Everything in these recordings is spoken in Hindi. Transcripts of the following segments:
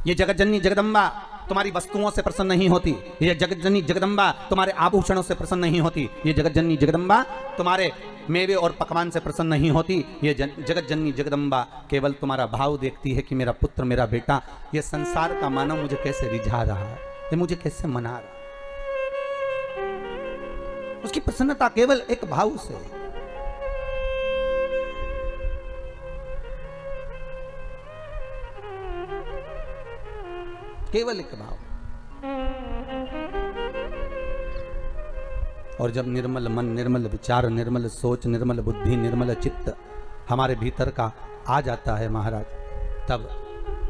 ये जगत जननी जगदम्बा तुम्हारी वस्तुओं से प्रसन्न नहीं होती। ये जगत जननी जगदम्बा तुम्हारे आभूषणों से प्रसन्न नहीं होती। ये जगत जननी जगदम्बा तुम्हारे मेवे और पकवान से प्रसन्न नहीं होती। ये जगत जननी जगदम्बा केवल तुम्हारा भाव देखती है कि मेरा पुत्र, मेरा बेटा, ये संसार का मानव मुझे कैसे रिझा रहा है, ये मुझे कैसे मना रहा है। उसकी प्रसन्नता केवल एक भाव से। केवल एक भाव। और जब निर्मल मन, निर्मल विचार, निर्मल सोच, निर्मल बुद्धि, निर्मल चित्त हमारे भीतर का आ जाता है महाराज, तब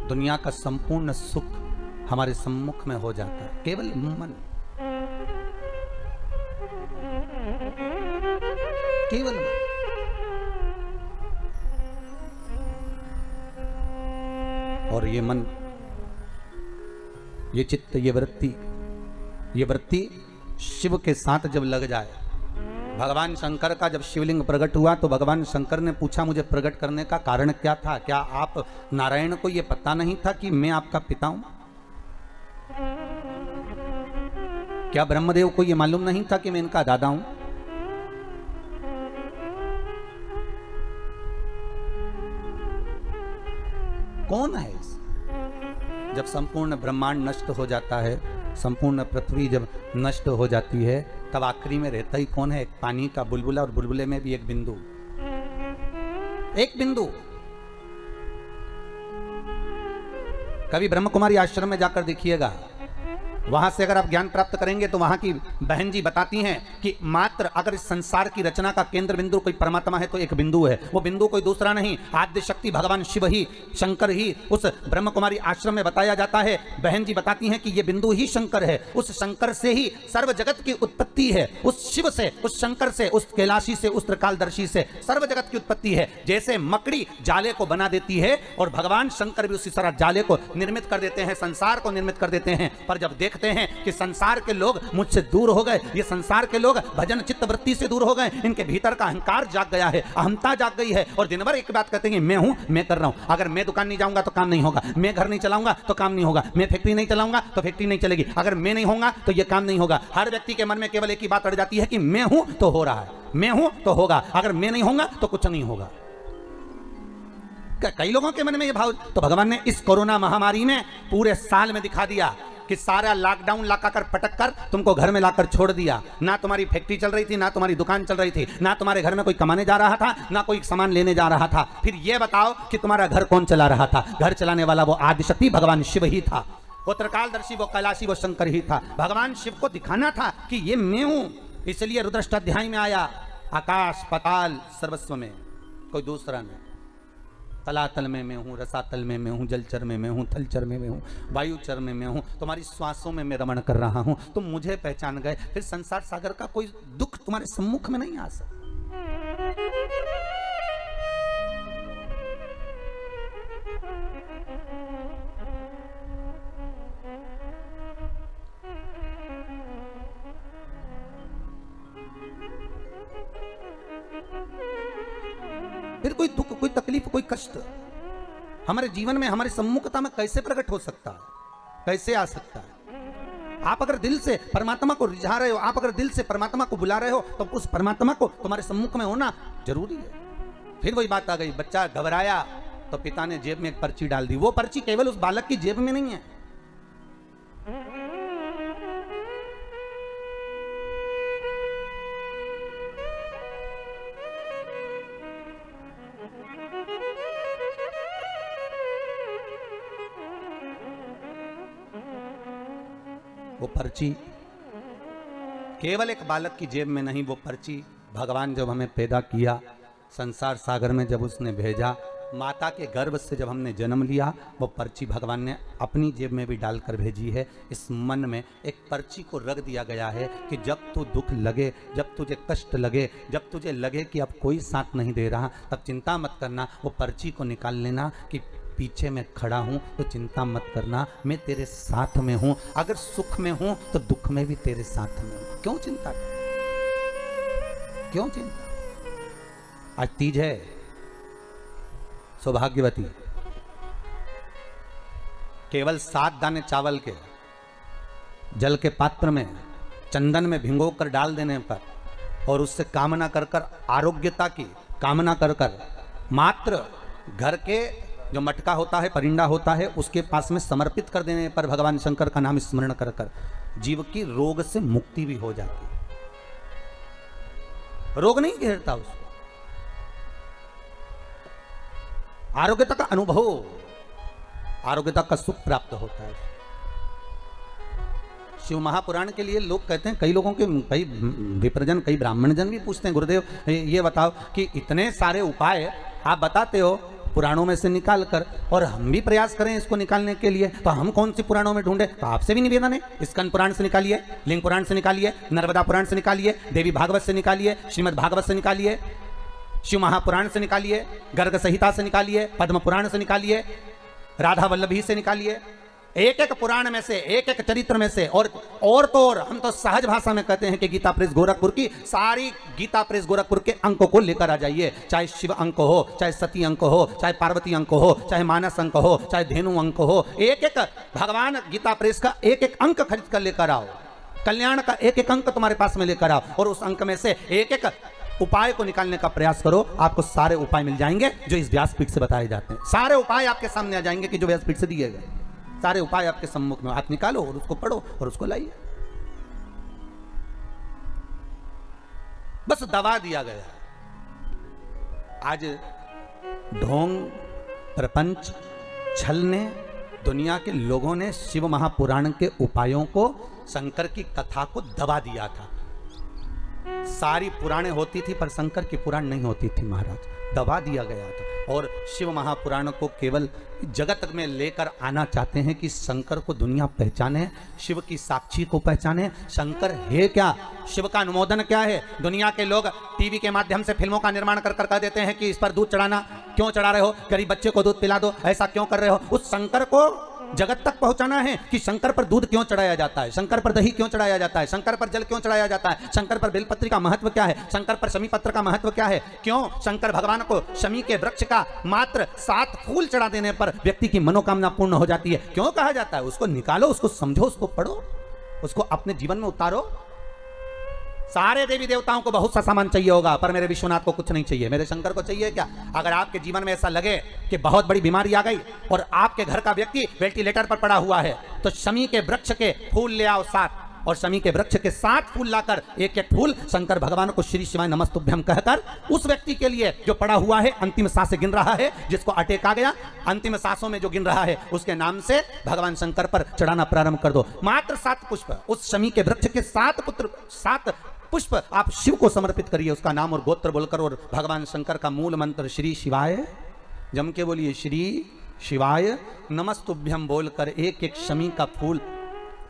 दुनिया का संपूर्ण सुख हमारे सम्मुख में हो जाता है। केवल मन, केवल मन। और ये मन, ये चित्त, ये वृत्ति शिव के साथ जब लग जाए। भगवान शंकर का जब शिवलिंग प्रकट हुआ तो भगवान शंकर ने पूछा, मुझे प्रकट करने का कारण क्या था? क्या आप नारायण को यह पता नहीं था कि मैं आपका पिता हूं? क्या ब्रह्मदेव को यह मालूम नहीं था कि मैं इनका दादा हूं? कौन है इस? जब संपूर्ण ब्रह्मांड नष्ट हो जाता है, संपूर्ण पृथ्वी जब नष्ट हो जाती है, तब आखिरी में रहता ही कौन है? एक पानी का बुलबुला, और बुलबुले में भी एक बिंदु, एक बिंदु। कभी ब्रह्म कुमारी आश्रम में जाकर देखिएगा, वहां से अगर आप ज्ञान प्राप्त करेंगे तो वहां की बहन जी बताती हैं कि मात्र अगर इस संसार की रचना का केंद्र बिंदु कोई परमात्मा है तो एक बिंदु है। वो बिंदु कोई दूसरा नहीं, आद्य शक्ति भगवान शिव ही, शंकर ही। उस ब्रह्म कुमारी आश्रम में बताया जाता है, बहन जी बताती हैं कि ये बिंदु ही शंकर है। उस शंकर से ही सर्व जगत की उत्पत्ति है। उस शिव से, उस शंकर से, उस कैलाशी से, उस त्रिकालदर्शी से सर्व जगत की उत्पत्ति है। जैसे मकड़ी जाले को बना देती है, और भगवान शंकर भी उसी तरह जाले को निर्मित कर देते हैं, संसार को निर्मित कर देते हैं। पर जब देखते हैं कि संसार के लोग मुझसे दूर हो गए, ये संसार के लोग भजन चित्त वृत्ति से दूर हो गए, इनके भीतर का अहंकार जाग गया है, अहमता जाग गई है, और दिन भर एक बात कहते हैं, मैं हूं, मैं कर रहा हूं। अगर मैं दुकान नहीं जाऊंगा तो काम नहीं होगा, मैं घर नहीं चलाऊंगा तो काम नहीं होगा, मैं फैक्ट्री नहीं चलाऊंगा तो फैक्ट्री नहीं चलेगी, अगर मैं नहीं होगा तो यह काम नहीं होगा। हर व्यक्ति के मन में केवल एक ही बात अड़ जाती है कि मैं हूं तो हो रहा है, मैं हूं तो होगा, अगर मैं नहीं होगा तो कुछ नहीं होगा। कई लोगों के मन में यह भाव, तो भगवान ने इस कोरोना महामारी में पूरे साल में दिखा दिया कि सारा लॉकडाउन लगाकर पटक कर तुमको घर में लाकर छोड़ दिया। ना तुम्हारी फैक्ट्री चल रही थी, ना तुम्हारी दुकान चल रही थी, ना तुम्हारे घर में कोई कमाने जा रहा था, ना कोई सामान लेने जा रहा था। फिर यह बताओ कि तुम्हारा घर कौन चला रहा था? घर चलाने वाला वो आदिशक्ति भगवान शिव ही था, वो त्रिकालदर्शी, वो कैलाशी, वो शंकर ही था। भगवान शिव को दिखाना था कि ये मैं हूं। इसलिए रुद्राष्टाध्याय में आया, आकाश पाताल सर्वस्व में कोई दूसरा नहीं। तलातल में मैं हूँ, रसातल में मैं हूँ, जलचर में मैं हूँ, थलचर में मैं हूँ, वायुचर में मैं हूँ, तुम्हारी श्वासों में मैं रमण कर रहा हूँ। तुम मुझे पहचान गए, फिर संसार सागर का कोई दुख तुम्हारे सम्मुख में नहीं आ सकता। फिर कोई दुख, कोई तकलीफ, कोई कष्ट हमारे जीवन में, हमारी सम्मुखता में कैसे प्रकट हो सकता है? कैसे आ सकता है? आप अगर दिल से परमात्मा को रिझा रहे हो, आप अगर दिल से परमात्मा को बुला रहे हो, तो उस परमात्मा को तुम्हारे सम्मुख में होना जरूरी है। फिर वही बात आ गई, बच्चा घबराया तो पिता ने जेब में एक पर्ची डाल दी। वो पर्ची केवल उस बालक की जेब में नहीं है, वो पर्ची केवल एक बालक की जेब में नहीं, वो पर्ची भगवान जब हमें पैदा किया, संसार सागर में जब उसने भेजा, माता के गर्भ से जब हमने जन्म लिया, वो पर्ची भगवान ने अपनी जेब में भी डालकर भेजी है। इस मन में एक पर्ची को रख दिया गया है कि जब तू दुख लगे, जब तुझे कष्ट लगे, जब तुझे लगे कि अब कोई साथ नहीं दे रहा, तब चिंता मत करना, वो पर्ची को निकाल लेना कि पीछे मैं खड़ा हूं, तो चिंता मत करना, मैं तेरे साथ में हूं। अगर सुख में हूं तो दुख में भी तेरे साथ में हूं। क्यों चिंता, क्यों चिंता? आज तीज है, सौभाग्यवती, केवल 7 दाने चावल के जल के पात्र में चंदन में भिगो कर डाल देने पर और उससे कामना कर कर आरोग्यता की कामना कर कर मात्र घर के जो मटका होता है, परिंदा होता है, उसके पास में समर्पित कर देने पर भगवान शंकर का नाम स्मरण कर कर जीव की रोग से मुक्ति भी हो जाती है। रोग नहीं घेरता उसको, आरोग्यता का अनुभव, आरोग्यता का सुख प्राप्त होता है। शिव महापुराण के लिए लोग कहते हैं, कई लोगों के, कई विप्रजन, कई ब्राह्मण जन भी पूछते हैं, गुरुदेव ये बताओ कि इतने सारे उपाय आप बताते हो पुराणों में से निकाल कर, और हम भी प्रयास करें इसको निकालने के लिए, तो हम कौन सी पुराणों में ढूंढे? तो आपसे भी निवेदन है, स्कंद पुराण से निकालिए, लिंग पुराण से निकालिए, नर्मदा पुराण से निकालिए, देवी भागवत से निकालिए, श्रीमद् भागवत से निकालिए, शिव महापुराण से निकालिए, गर्ग संहिता से निकालिए, पद्म पुराण से निकालिए, राधा वल्लभी से निकालिए, एक एक पुराण में से, एक एक चरित्र में से। और तो और हम तो सहज भाषा में कहते हैं कि गीता प्रेस गोरखपुर की सारी गीता प्रेस गोरखपुर के अंकों को लेकर आ जाइए, चाहे शिव अंक हो, चाहे सती अंक हो, चाहे पार्वती अंक हो, चाहे मानस अंक हो, चाहे धेनु अंक हो, एक एक भगवान गीता प्रेस का एक एक अंक खरीद कर लेकर आओ, कल्याण का एक एक अंक तुम्हारे पास में लेकर आओ, और उस अंक में से एक एक उपाय को निकालने का प्रयास करो। आपको सारे उपाय मिल जाएंगे जो इस व्यासपीठ से बताए जाते हैं। सारे उपाय आपके सामने आ जाएंगे कि जो व्यासपीठ से दिए गए, सारे उपाय आपके सम्मुख में, आप निकालो और उसको पढ़ो और उसको लाइए। बस दबा दिया गया। आज ढोंग, प्रपंच, छल ने, दुनिया के लोगों ने शिव महापुराण के उपायों को, शंकर की कथा को दबा दिया था। सारी पुराणे होती थी पर शंकर की पुराण नहीं होती थी महाराज, दबा दिया गया था। और शिव महापुराण को केवल जगत में लेकर आना चाहते हैं कि शंकर को दुनिया पहचाने, शिव की साक्षी को पहचाने। शंकर है क्या, शिव का अनुमोदन क्या है। दुनिया के लोग टीवी के माध्यम से फिल्मों का निर्माण कर कर कह देते हैं कि इस पर दूध चढ़ाना, क्यों चढ़ा रहे हो, गरीब बच्चे को दूध पिला दो, ऐसा क्यों कर रहे हो। उस शंकर को जगत तक पहुंचाना है कि शंकर पर दूध क्यों चढ़ाया जाता है, शंकर पर दही क्यों चढ़ाया जाता है, शंकर पर जल क्यों चढ़ाया जाता है, शंकर पर बेलपत्री का महत्व क्या है, शंकर पर शमी पत्र का महत्व क्या है, क्यों शंकर भगवान को शमी के वृक्ष का मात्र 7 फूल चढ़ा देने पर व्यक्ति की मनोकामना पूर्ण हो जाती है, क्यों कहा जाता है। उसको निकालो, उसको समझो, उसको पढ़ो, उसको अपने जीवन में उतारो। सारे देवी देवताओं को बहुत सा सामान चाहिए होगा, पर मेरे विश्वनाथ को कुछ नहीं चाहिए, मेरे शंकर को चाहिए क्या। अगर आपके जीवन में ऐसा लगे कि बहुत बड़ी बीमारी आ गई और आपके घर का व्यक्ति वेंटिलेटर पर पड़ा हुआ है, तो शमी के वृक्ष के फूल ले आओ 7, और शमी के वृक्ष के 7 फूल लाकर एक एक फूल शंकर भगवान को श्री शिवाय नमस्तुभ्यम कहकर उस व्यक्ति के लिए जो पड़ा हुआ है, अंतिम सांसें गिन रहा है, जिसको अटैक आ गया, अंतिम सांसों में जो गिन रहा है, उसके नाम से भगवान शंकर पर चढ़ाना प्रारंभ कर दो। मात्र 7 पुष्प, उस शमी के वृक्ष के 7 पुष्प आप शिव को समर्पित करिए, उसका नाम और गोत्र बोलकर, और भगवान शंकर का मूल मंत्र श्री शिवाय, जम के बोलिए श्री शिवाय नमस्तुभ्यम बोलकर एक एक शमी का फूल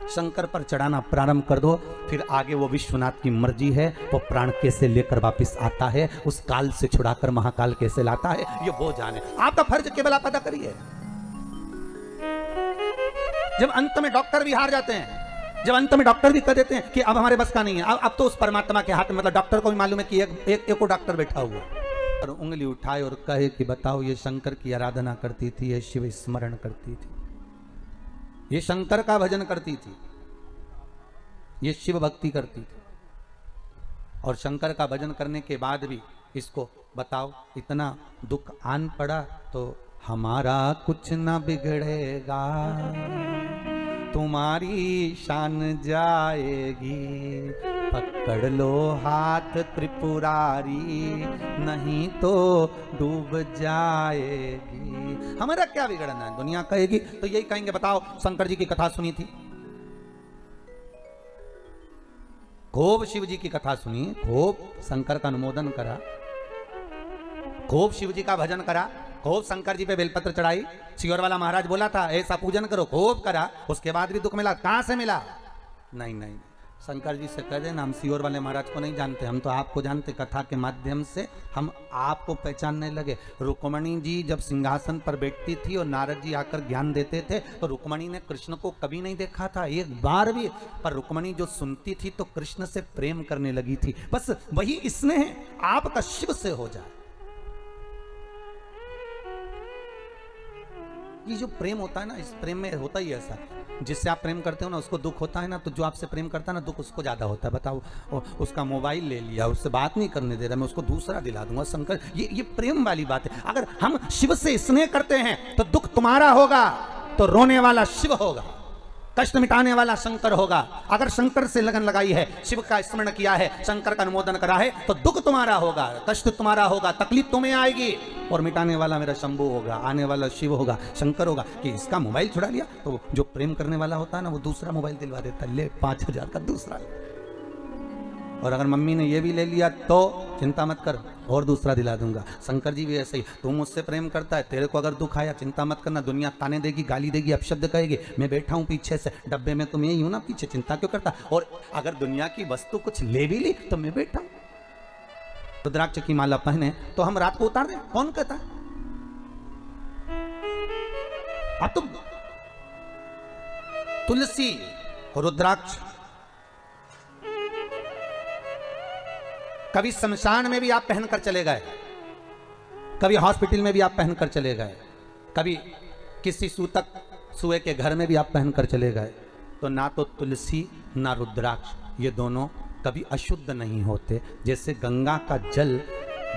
शंकर पर चढ़ाना प्रारंभ कर दो। फिर आगे वो विश्वनाथ की मर्जी है, वो प्राण कैसे लेकर वापिस आता है, उस काल से छुड़ाकर महाकाल कैसे लाता है, ये वो जाने। आपका फर्ज केवल आप अदा करिए। जब अंत में डॉक्टर भी हार जाते हैं, जब अंत में डॉक्टर भी कह देते हैं कि अब हमारे बस का नहीं है, अब तो उस परमात्मा के हाथ में, मतलब डॉक्टर को भी मालूम है कि एक डॉक्टर बैठा हुआ और उंगली उठाए और कहे कि बताओ, ये शंकर की आराधना करती थी, ये शिव स्मरण करती थी, ये शंकर का भजन करती थी, ये शिव भक्ति करती थी, और शंकर का भजन करने के बाद भी इसको बताओ इतना दुख आन पड़ा, तो हमारा कुछ ना बिगड़ेगा, तुम्हारी शान जाएगी, पकड़ लो हाथ त्रिपुरारी, नहीं तो डूब जाएगी। हमारा क्या बिगड़ना है, दुनिया कहेगी तो यही कहेंगे, बताओ शंकर जी की कथा सुनी थी, खूब शिव जी की कथा सुनी, खूब शंकर का अनुमोदन करा, खूब शिव जी का भजन करा, खूब शंकर जी पे बेलपत्र चढ़ाई, सियोर वाला महाराज बोला था ऐसा पूजन करो, खूब करा, उसके बाद भी दुख मिला, कहां से मिला। नहीं नहीं, शंकर जी से कह देना हम सियोर वाले महाराज को नहीं जानते, हम तो आपको जानते, कथा के माध्यम से हम आपको पहचानने लगे। रुक्मणी जी जब सिंहासन पर बैठती थी और नारद जी आकर ज्ञान देते थे, तो रुक्मणी ने कृष्ण को कभी नहीं देखा था एक बार भी, पर रुक्मणी जो सुनती थी तो कृष्ण से प्रेम करने लगी थी। बस वही स्नेह आपका शिव से हो जाए। ये जो प्रेम होता है ना, इस प्रेम में होता ही ऐसा, जिससे आप प्रेम करते हो ना उसको दुख होता है ना, तो जो आपसे प्रेम करता है ना दुख उसको ज्यादा होता है। बताओ, उसका मोबाइल ले लिया, उससे बात नहीं करने दे रहा, मैं उसको दूसरा दिला दूंगा। शंकर, ये प्रेम वाली बात है। अगर हम शिव से स्नेह करते हैं तो दुख तुम्हारा होगा, तो रोने वाला शिव होगा, कष्ट मिटाने वाला शंकर होगा। अगर शंकर से लगन लगाई है, शिव का स्मरण किया है, शंकर का अनुमोदन करा है, तो दुख तुम्हारा होगा, कष्ट तुम्हारा होगा, तकलीफ तुम्हें आएगी, और मिटाने वाला मेरा शंभू होगा, आने वाला शिव होगा, शंकर होगा। कि इसका मोबाइल छुड़ा लिया, तो जो प्रेम करने वाला होता है ना वो दूसरा मोबाइल दिलवा देता है, ले 5,000 का दूसरा। और अगर मम्मी ने ये भी ले लिया तो चिंता मत कर, और दूसरा दिला दूंगा। शंकर जी भी ऐसे ही, तू मुझसे प्रेम करता है, तेरे को अगर दुख आया चिंता मत करना, दुनिया ताने देगी, गाली देगी, अपशब्द कहेगी, मैं बैठा हूं पीछे से डब्बे में, तुम यही हूं ना पीछे, चिंता क्यों करता। और अगर दुनिया की वस्तु कुछ ले भी ली तो मैं बैठा हूं। रुद्राक्ष की माला पहने तो हम रात को उतार दें, कौन कहता है? अब तो तुलसी रुद्राक्ष कभी शमशान में भी आप पहनकर चले गए, कभी हॉस्पिटल में भी आप पहनकर चले गए, कभी किसी सूतक सुए के घर में भी आप पहनकर चले गए, तो ना तो तुलसी ना रुद्राक्ष ये दोनों कभी अशुद्ध नहीं होते। जैसे गंगा का जल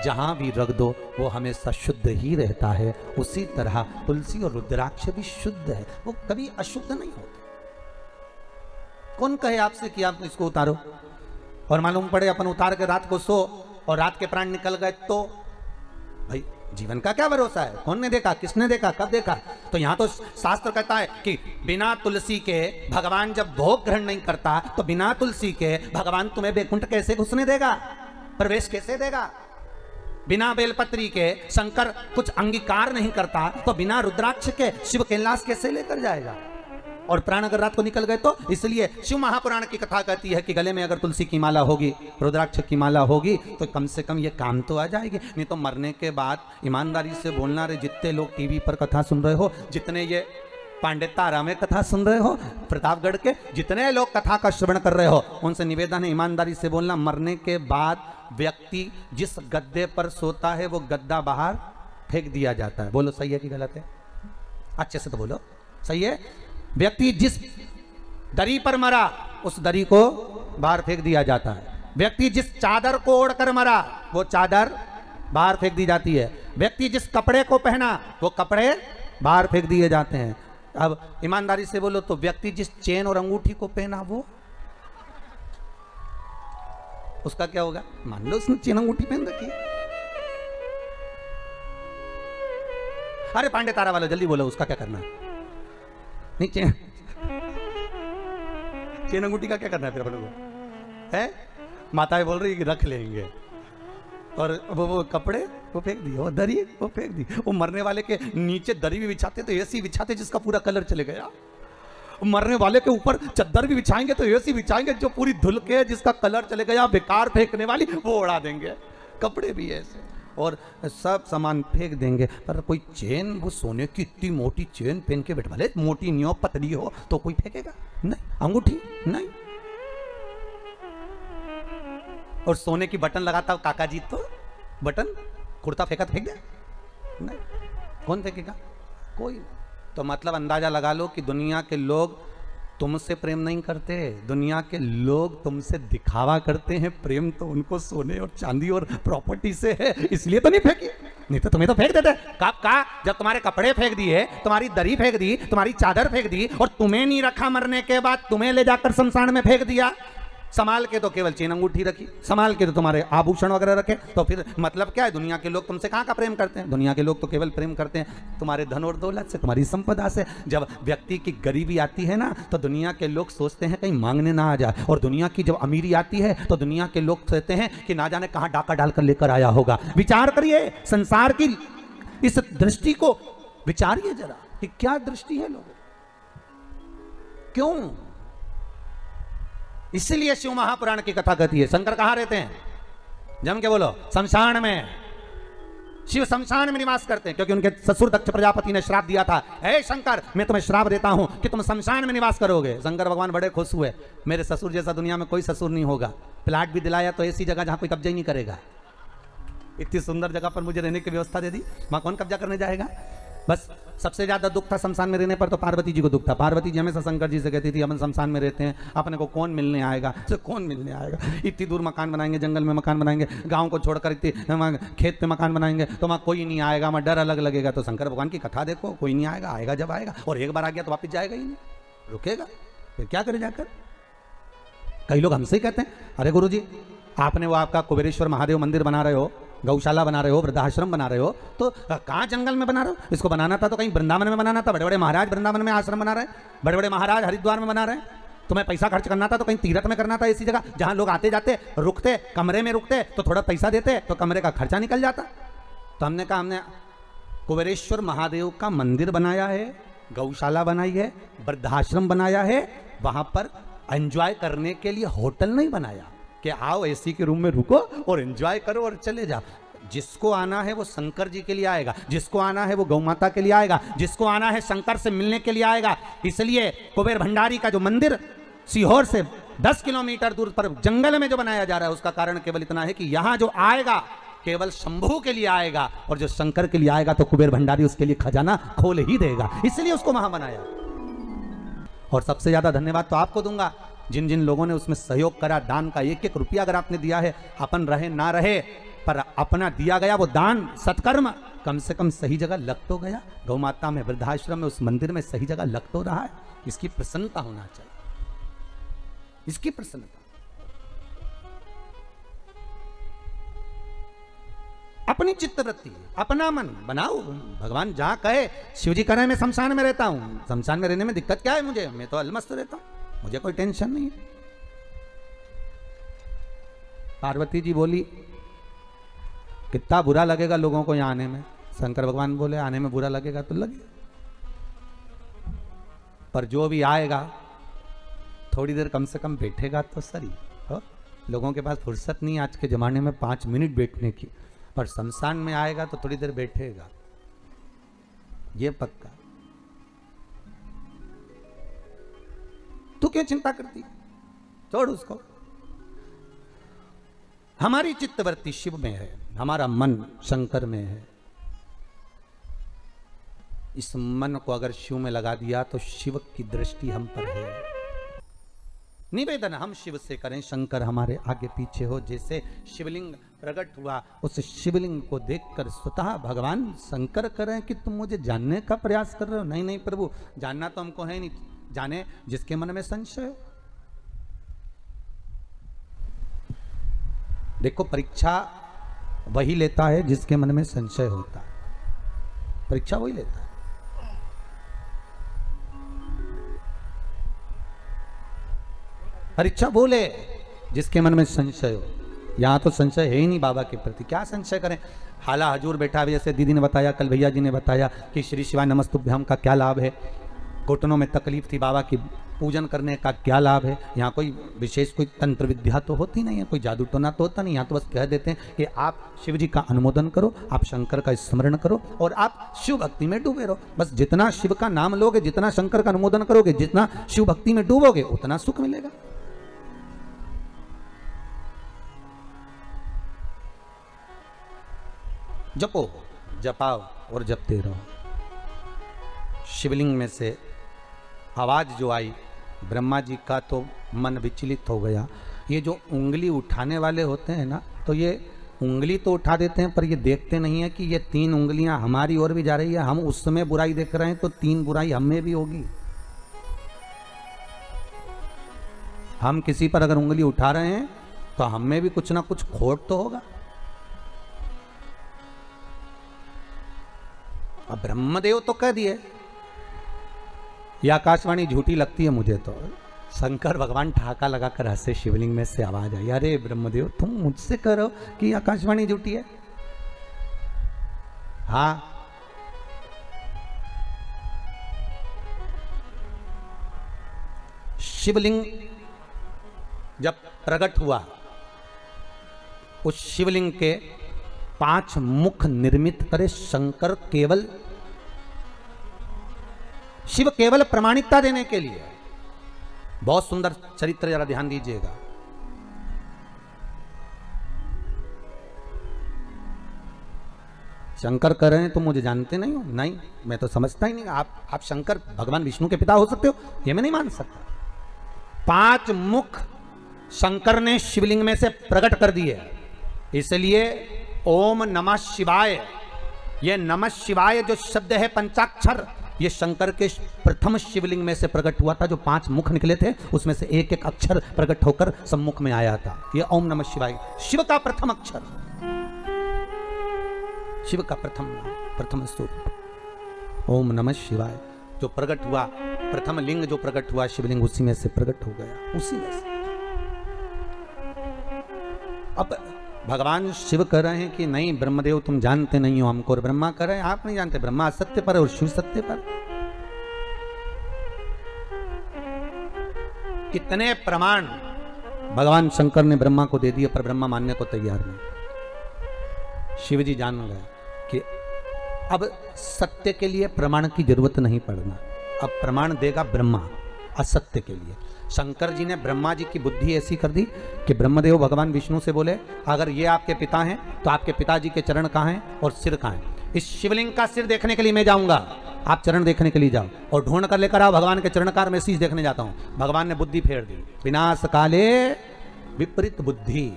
जहां भी रख दो वो हमेशा शुद्ध ही रहता है, उसी तरह तुलसी और रुद्राक्ष भी शुद्ध है, वो कभी अशुद्ध नहीं होते। कौन कहे आपसे कि आप इसको उतारो, और मालूम पड़े अपन उतार के रात को सो और रात के प्राण निकल गए, तो भाई जीवन का क्या भरोसा है? कौन ने देखा, किसने देखा, कब देखा? तो यहां तो शास्त्र कहता है कि बिना तुलसी के भगवान जब भोग ग्रहण नहीं करता, तो बिना तुलसी के भगवान तुम्हें बैकुंठ कैसे घुसने देगा, प्रवेश कैसे देगा? बिना बेलपत्री के शंकर कुछ अंगीकार नहीं करता, तो बिना रुद्राक्ष के शिव कैलाश कैसे लेकर जाएगा? और प्राण अगर रात को निकल गए तो इसलिए शिव महापुराण की कथा कहती है कि गले में अगर तुलसी की माला होगी, रुद्राक्ष की माला होगी, तो कम से कम ये काम तो आ जाएगी। नहीं तो मरने के बाद ईमानदारी से बोलना रे, जितने लोग टीवी पर कथा सुन रहे हो, जितने ये पांडित तारा में कथा सुन रहे हो, प्रतापगढ़ के जितने लोग कथा का श्रवण कर रहे हो, उनसे निवेदन है ईमानदारी से बोलना, मरने के बाद व्यक्ति जिस गद्दे पर सोता है वो गद्दा बाहर फेंक दिया जाता है। बोलो सही है कि गलत है? अच्छे से तो बोलो, सही है। व्यक्ति जिस दरी पर मरा उस दरी को बाहर फेंक दिया जाता है। व्यक्ति जिस चादर को ओढ़कर मरा वो चादर बाहर फेंक दी जाती है। व्यक्ति जिस कपड़े को पहना वो कपड़े बाहर फेंक दिए जाते हैं। अब ईमानदारी से बोलो तो व्यक्ति जिस चेन और अंगूठी को पहना वो, उसका क्या होगा? मान लो उसने चेन अंगूठी पहन रखी। अरे पांडे तारा वाला जल्दी बोलो, उसका क्या करना है? नहीं, चेन अंगूठी का क्या करना है फिर अपन को? है माताएं बोल रही है कि रख लेंगे, और वो कपड़े वो फेंक दिए, वो दरी वो फेंक दी। वो मरने वाले के नीचे दरी भी बिछाते तो ऐसी बिछाते जिसका पूरा कलर चले गया। मरने वाले के ऊपर चद्दर भी बिछाएंगे तो ऐसी बिछाएंगे जो पूरी धुल के जिसका कलर चले गया, बेकार फेंकने वाली वो उड़ा देंगे। कपड़े भी ऐसे, और सब सामान फेंक देंगे। पर कोई चेन, वो सोने की इतनी मोटी चेन पहन के बैठ, भले मोटी नहीं हो पतली हो तो कोई फेंकेगा नहीं, अंगूठी नहीं। और सोने की बटन लगाता हो काका जी तो बटन कुर्ता फेंका तो फेंक दे नहीं, कौन फेंकेगा? कोई। तो मतलब अंदाजा लगा लो कि दुनिया के लोग तुमसे प्रेम नहीं करते, दुनिया के लोग तुमसे दिखावा करते हैं। प्रेम तो उनको सोने और चांदी और प्रॉपर्टी से है, इसलिए तो नहीं फेंकी, नहीं तो तुम्हें तो फेंक देते। कब का? जब तुम्हारे कपड़े फेंक दिए, तुम्हारी दरी फेंक दी, तुम्हारी चादर फेंक दी, और तुम्हें नहीं रखा मरने के बाद, तुम्हें ले जाकर शमशान में फेंक दिया। संभाल के तो केवल चेन अंगूठी रखी, संभाल के तो तुम्हारे आभूषण वगैरह रखे, तो फिर मतलब क्या है? दुनिया के लोग तुमसे कहाँ का प्रेम करते हैं? दुनिया के लोग तो केवल प्रेम करते हैं तुम्हारे धन और दौलत से, तुम्हारी संपदा से। जब व्यक्ति की गरीबी आती है ना, तो दुनिया के लोग सोचते हैं कहीं मांगने ना आ जाए, और दुनिया की जब अमीरी आती है तो दुनिया के लोग सोचते हैं कि ना जाने कहाँ डाका डालकर लेकर आया होगा। विचार करिए, संसार की इस दृष्टि को विचारिए जरा कि क्या दृष्टि है लोगों, क्यों? इसीलिए शिव महापुराण की कथा कहती है। शंकर कहां रहते हैं? जम के बोलो, शमशान में। शिव शमशान में निवास करते हैं क्योंकि उनके ससुर दक्ष प्रजापति ने श्राप दिया था, हे शंकर मैं तुम्हें श्राप देता हूं कि तुम शमशान में निवास करोगे। शंकर भगवान बड़े खुश हुए, मेरे ससुर जैसा दुनिया में कोई ससुर नहीं होगा। प्लाट भी दिलाया तो ऐसी जगह जहां कोई कब्जा ही नहीं करेगा। इतनी सुंदर जगह पर मुझे रहने की व्यवस्था दे दी, वहां कौन कब्जा करने जाएगा? बस सबसे ज्यादा दुख था शमशान में रहने पर तो पार्वती जी को दुख था। पार्वती जी हमेशा शंकर जी से कहती थी अपन शमशान में रहते हैं, अपने को कौन मिलने आएगा, तो कौन मिलने आएगा, इतनी दूर मकान बनाएंगे, जंगल में मकान बनाएंगे, गांव को छोड़कर इतनी खेत पे मकान बनाएंगे, तो वहाँ कोई नहीं आएगा, वहाँ डर अलग लगेगा। तो शंकर भगवान की कथा देखो, कोई नहीं आएगा, आएगा जब आएगा, और एक बार आ गया तो वापिस जाएगा ही नहीं, रुकेगा, फिर क्या करे जाकर। कई लोग हमसे ही कहते हैं, अरे गुरु जी आपने वो आपका कुबेरेश्वर महादेव मंदिर बना रहे हो, गौशाला बना रहे हो, वृद्धाश्रम बना रहे हो, तो कहाँ जंगल में बना रहे हो, इसको बनाना था तो कहीं वृंदावन में बनाना था, बड़े बड़े महाराज वृंदावन में आश्रम बना रहे हैं, बड़े बड़े महाराज हरिद्वार में बना रहे हैं, तुम्हें पैसा खर्च करना था तो कहीं तीर्थ में करना था, ऐसी जगह जहां लोग आते जाते रुकते, कमरे में रुकते तो थोड़ा पैसा देते तो कमरे का खर्चा निकल जाता। तो हमने कहा हमने कुबेरेश्वर महादेव का मंदिर बनाया है, गौशाला बनाई है, वृद्धाश्रम बनाया है, वहां पर एंजॉय करने के लिए होटल नहीं बनाया कि आओ एसी के रूम में रुको और एंजॉय करो और चले जाओ। जिसको आना है वो शंकर जी के लिए आएगा, जिसको आना है वो गौ माता के लिए आएगा, जिसको आना है शंकर से मिलने के लिए आएगा। इसलिए कुबेर भंडारी का जो मंदिर सीहोर से 10 किलोमीटर दूर पर जंगल में जो बनाया जा रहा है, उसका कारण केवल इतना है कि यहां जो आएगा केवल शंभू के लिए आएगा, और जो शंकर के लिए आएगा तो कुबेर भंडारी उसके लिए खजाना खोल ही देगा, इसलिए उसको वहां बनाया। और सबसे ज्यादा धन्यवाद तो आपको दूंगा जिन जिन लोगों ने उसमें सहयोग करा, दान का एक एक रुपया अगर आपने दिया है, अपन रहे ना रहे पर अपना दिया गया वो दान सत्कर्म कम से कम सही जगह लग तो गया, गौ माता में, वृद्धाश्रम में, उस मंदिर में सही जगह लग तो रहा है। इसकी प्रसन्नता होना चाहिए, इसकी प्रसन्नता। अपनी चित्तवृत्ति, अपना मन बनाओ, भगवान जहां कहे, शिव जी कह रहे हैं मैं शमशान में रहता हूं, शमशान में रहने में दिक्कत क्या है मुझे, मैं तो अलमस्त रहता हूं, मुझे कोई टेंशन नहीं है। पार्वती जी बोली कितना बुरा लगेगा लोगों को यहां आने में, शंकर भगवान बोले आने में बुरा लगेगा तो लगे, पर जो भी आएगा थोड़ी देर कम से कम बैठेगा तो सही हो। लोगों के पास फुर्सत नहीं आज के जमाने में 5 मिनट बैठने की, पर शमशान में आएगा तो थोड़ी देर बैठेगा, ये पक्का। तू क्यों चिंता करती, छोड़ उसको। हमारी चित्तवृत्ति शिव में है, हमारा मन शंकर में है। इस मन को अगर शिव में लगा दिया तो शिव की दृष्टि हम पर है। निवेदन हम शिव से करें, शंकर हमारे आगे पीछे हो। जैसे शिवलिंग प्रकट हुआ, उस शिवलिंग को देखकर स्वतः भगवान शंकर करें कि तुम मुझे जानने का प्रयास कर रहे हो। नहीं नहीं प्रभु, जानना तो हमको है नहीं, जाने जिसके मन में संशय हो। देखो परीक्षा वही लेता है जिसके मन में संशय होता है, परीक्षा वही लेता है। परीक्षा बोले जिसके मन में संशय हो। यहां तो संशय है ही नहीं बाबा के प्रति, क्या संशय करें। हाला हजूर बैठा है, जैसे दीदी ने बताया, कल भैया जी ने बताया कि श्री शिवाय नमस्तुभ्यम का क्या लाभ है, घुटनों में तकलीफ थी, बाबा की पूजन करने का क्या लाभ है। यहाँ कोई विशेष कोई तंत्र विद्या तो होती नहीं है, कोई जादू टोना तो होता नहीं। यहाँ तो बस कह देते हैं कि आप शिव जी का अनुमोदन करो, आप शंकर का स्मरण करो और आप शिव भक्ति में डूबे रहो। बस जितना शिव का नाम लोगे, जितना शंकर का अनुमोदन करोगे, जितना शिव भक्ति में डूबोगे, उतना सुख मिलेगा। जपो, जपाओ और जपते रहो। शिवलिंग में से आवाज जो आई, ब्रह्मा जी का तो मन विचलित हो गया। ये जो उंगली उठाने वाले होते हैं ना, तो ये उंगली तो उठा देते हैं पर ये देखते नहीं है कि ये 3 उंगलियां हमारी ओर भी जा रही है। हम उस समय बुराई देख रहे हैं तो 3 बुराई हमें भी होगी। हम किसी पर अगर उंगली उठा रहे हैं तो हमें भी कुछ ना कुछ खोट तो होगा। अब ब्रह्मदेव तो कह दिए, यह आकाशवाणी झूठी लगती है मुझे तो। शंकर भगवान ठाका लगाकर हंसे, शिवलिंग में से आवाज आई, अरे ब्रह्मदेव तुम मुझसे करो कि आकाशवाणी झूठी है। हाँ, शिवलिंग जब प्रकट हुआ, उस शिवलिंग के 5 मुख निर्मित करे शंकर, केवल शिव केवल प्रामाणिकता देने के लिए। बहुत सुंदर चरित्र, जरा ध्यान दीजिएगा। शंकर कह रहे हैं तुम मुझे जानते नहीं हो? नहीं, मैं तो समझता ही नहीं। आप शंकर भगवान विष्णु के पिता हो सकते हो, ये मैं नहीं मान सकता। 5 मुख शंकर ने शिवलिंग में से प्रकट कर दिए, इसलिए ओम नमः शिवाय, ये नमः शिवाय जो शब्द है पंचाक्षर, ये शंकर के प्रथम शिवलिंग में से प्रकट हुआ था। जो 5 मुख निकले थे उसमें से एक एक अक्षर प्रकट होकर सम्मुख में आया था। ये ओम नमः शिवाय शिव का प्रथम अक्षर, शिव का प्रथम स्तोत्र ओम नमः शिवाय जो प्रकट हुआ, प्रथम लिंग जो प्रकट हुआ शिवलिंग, उसी में से प्रकट हो गया, उसी में से। अब भगवान शिव कह रहे हैं कि नहीं ब्रह्मदेव तुम जानते नहीं हो हमको, और ब्रह्मा कह रहे हैं आप नहीं जानते, ब्रह्मा सत्य पर और शिव सत्य पर। कितने प्रमाण भगवान शंकर ने ब्रह्मा को दे दिए, पर ब्रह्मा मानने को तैयार नहीं। शिव जी जान गए कि अब सत्य के लिए प्रमाण की जरूरत नहीं पड़ना, अब प्रमाण देगा ब्रह्मा असत्य के लिए। शंकर जी ने ब्रह्मा जी की बुद्धि ऐसी कर दी कि ब्रह्मदेव भगवान विष्णु से बोले अगर ये आपके पिता हैं तो आपके पिताजी के चरण कहाँ हैं और सिर कहाँ हैं? इस शिवलिंग का सिर देखने के लिए मैं जाऊंगा, आप चरण देखने के लिए जाओ, और ढूंढ कर लेकर आओ भगवान के चरणकार, मैं शीश देखने जाता हूं। भगवान ने बुद्धि फेर दी, विनाश काले विपरीत बुद्धि।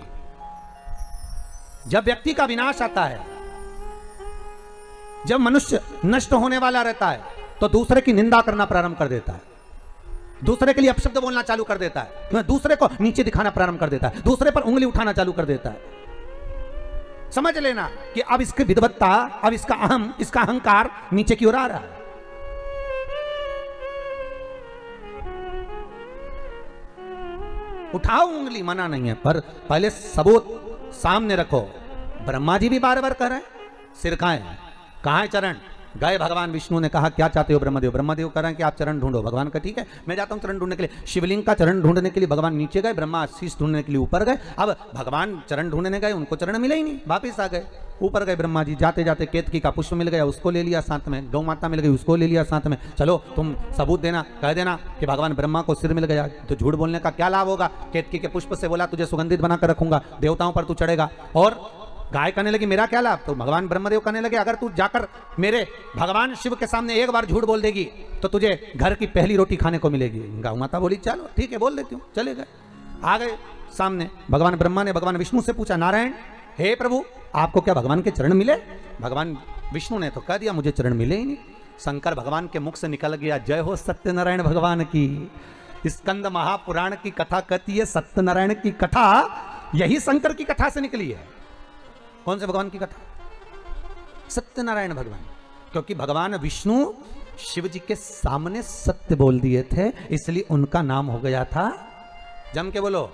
जब व्यक्ति का विनाश आता है, जब मनुष्य नष्ट होने वाला रहता है, तो दूसरे की निंदा करना प्रारंभ कर देता है, दूसरे के लिए अपशब्द बोलना चालू कर देता है, दूसरे को नीचे दिखाना प्रारंभ कर देता है, दूसरे पर उंगली उठाना चालू कर देता है। समझ लेना कि अब इसकी विद्वत्ता, अब इसका अहम, इसका अहंकार नीचे की ओर आ रहा है। उठाओ उंगली, मना नहीं है, पर पहले सबूत सामने रखो। ब्रह्मा जी भी बार बार कह रहे हैं सिर कहाँ है, कहाँ है चरण? गए भगवान विष्णु ने कहा क्या चाहते हो ब्रह्मदेव? ब्रह्मदेव कह रहे हैं कि आप चरण ढूंढो। भगवान का ठीक है मैं जाता हूं चरण ढूंढने के लिए। शिवलिंग का चरण ढूंढने के लिए भगवान नीचे गए, ब्रह्मा शीश ढूंढने के लिए ऊपर गए। अब भगवान चरण ढूंढने गए, उनको चरण मिले ही नहीं, वापिस आ गए। ऊपर गए ब्रह्मा जी, जाते जाते केतकी का पुष्प मिल गया, उसको ले लिया साथ में, गौ माता मिल गई, उसको ले लिया साथ में। चलो तुम सबूत देना, कह देना कि भगवान ब्रह्मा को सिर मिल गया, तो झूठ बोलने का क्या लाभ होगा? केतकी के पुष्प से बोला तुझे सुगंधित बनाकर रखूंगा, देवताओं पर तू चढ़ेगा। और गाय कहने लगी मेरा क्या लाभ? तो भगवान ब्रह्मदेव कहने लगे अगर तू जाकर मेरे भगवान शिव के सामने एक बार झूठ बोल देगी तो तुझे घर की पहली रोटी खाने को मिलेगी। गौ माता बोली चलो ठीक है बोल देती हूँ। चले गए, आ गए सामने। भगवान ब्रह्मा ने भगवान विष्णु से पूछा नारायण हे प्रभु आपको क्या भगवान के चरण मिले? भगवान विष्णु ने तो कह दिया मुझे चरण मिले ही नहीं। शंकर भगवान के मुख से निकल गया जय हो सत्यनारायण भगवान की। स्कंद महापुराण की कथा कहती है सत्यनारायण की कथा यही शंकर की कथा से निकली है। कौन से भगवान की कथा? सत्यनारायण भगवान। क्योंकि भगवान विष्णु शिव जी के सामने सत्य बोल दिए थे, इसलिए उनका नाम हो गया था, जम के बोलो,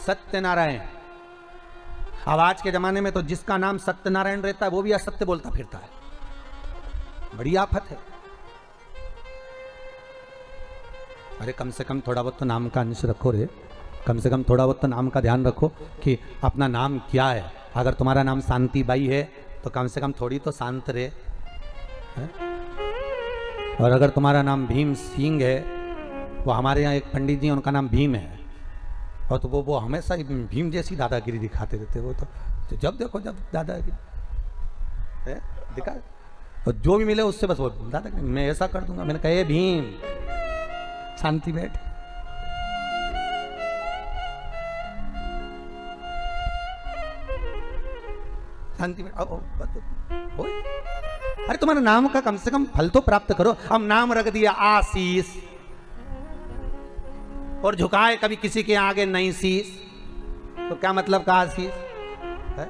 सत्यनारायण। अब आज के जमाने में तो जिसका नाम सत्यनारायण रहता है वो भी असत्य बोलता फिरता है, बड़ी आफत है। अरे कम से कम थोड़ा बहुत तो नाम का अंश रखो रे, कम से कम थोड़ा बहुत तो नाम का ध्यान रखो कि अपना नाम क्या है। अगर तुम्हारा नाम शांति बाई है तो कम से कम थोड़ी तो शांत रहे है? और अगर तुम्हारा नाम भीम सिंह है, वो हमारे यहाँ एक पंडित जी उनका नाम भीम है, और तो वो हमेशा ही भीम जैसी दादागिरी दिखाते रहते। वो तो जब देखो जब दादागिरी दिखा, और जो भी मिले उससे बस वो दादागिरी मैं ऐसा कर दूंगा। मैंने कहा भीम शांति बैठ। शांति में अरे तुम्हारे नाम का कम से कम फल तो प्राप्त करो। हम नाम रख दिया आशीष, और झुकाए कभी किसी के आगे नहीं शीश, तो क्या मतलब का आशीष है?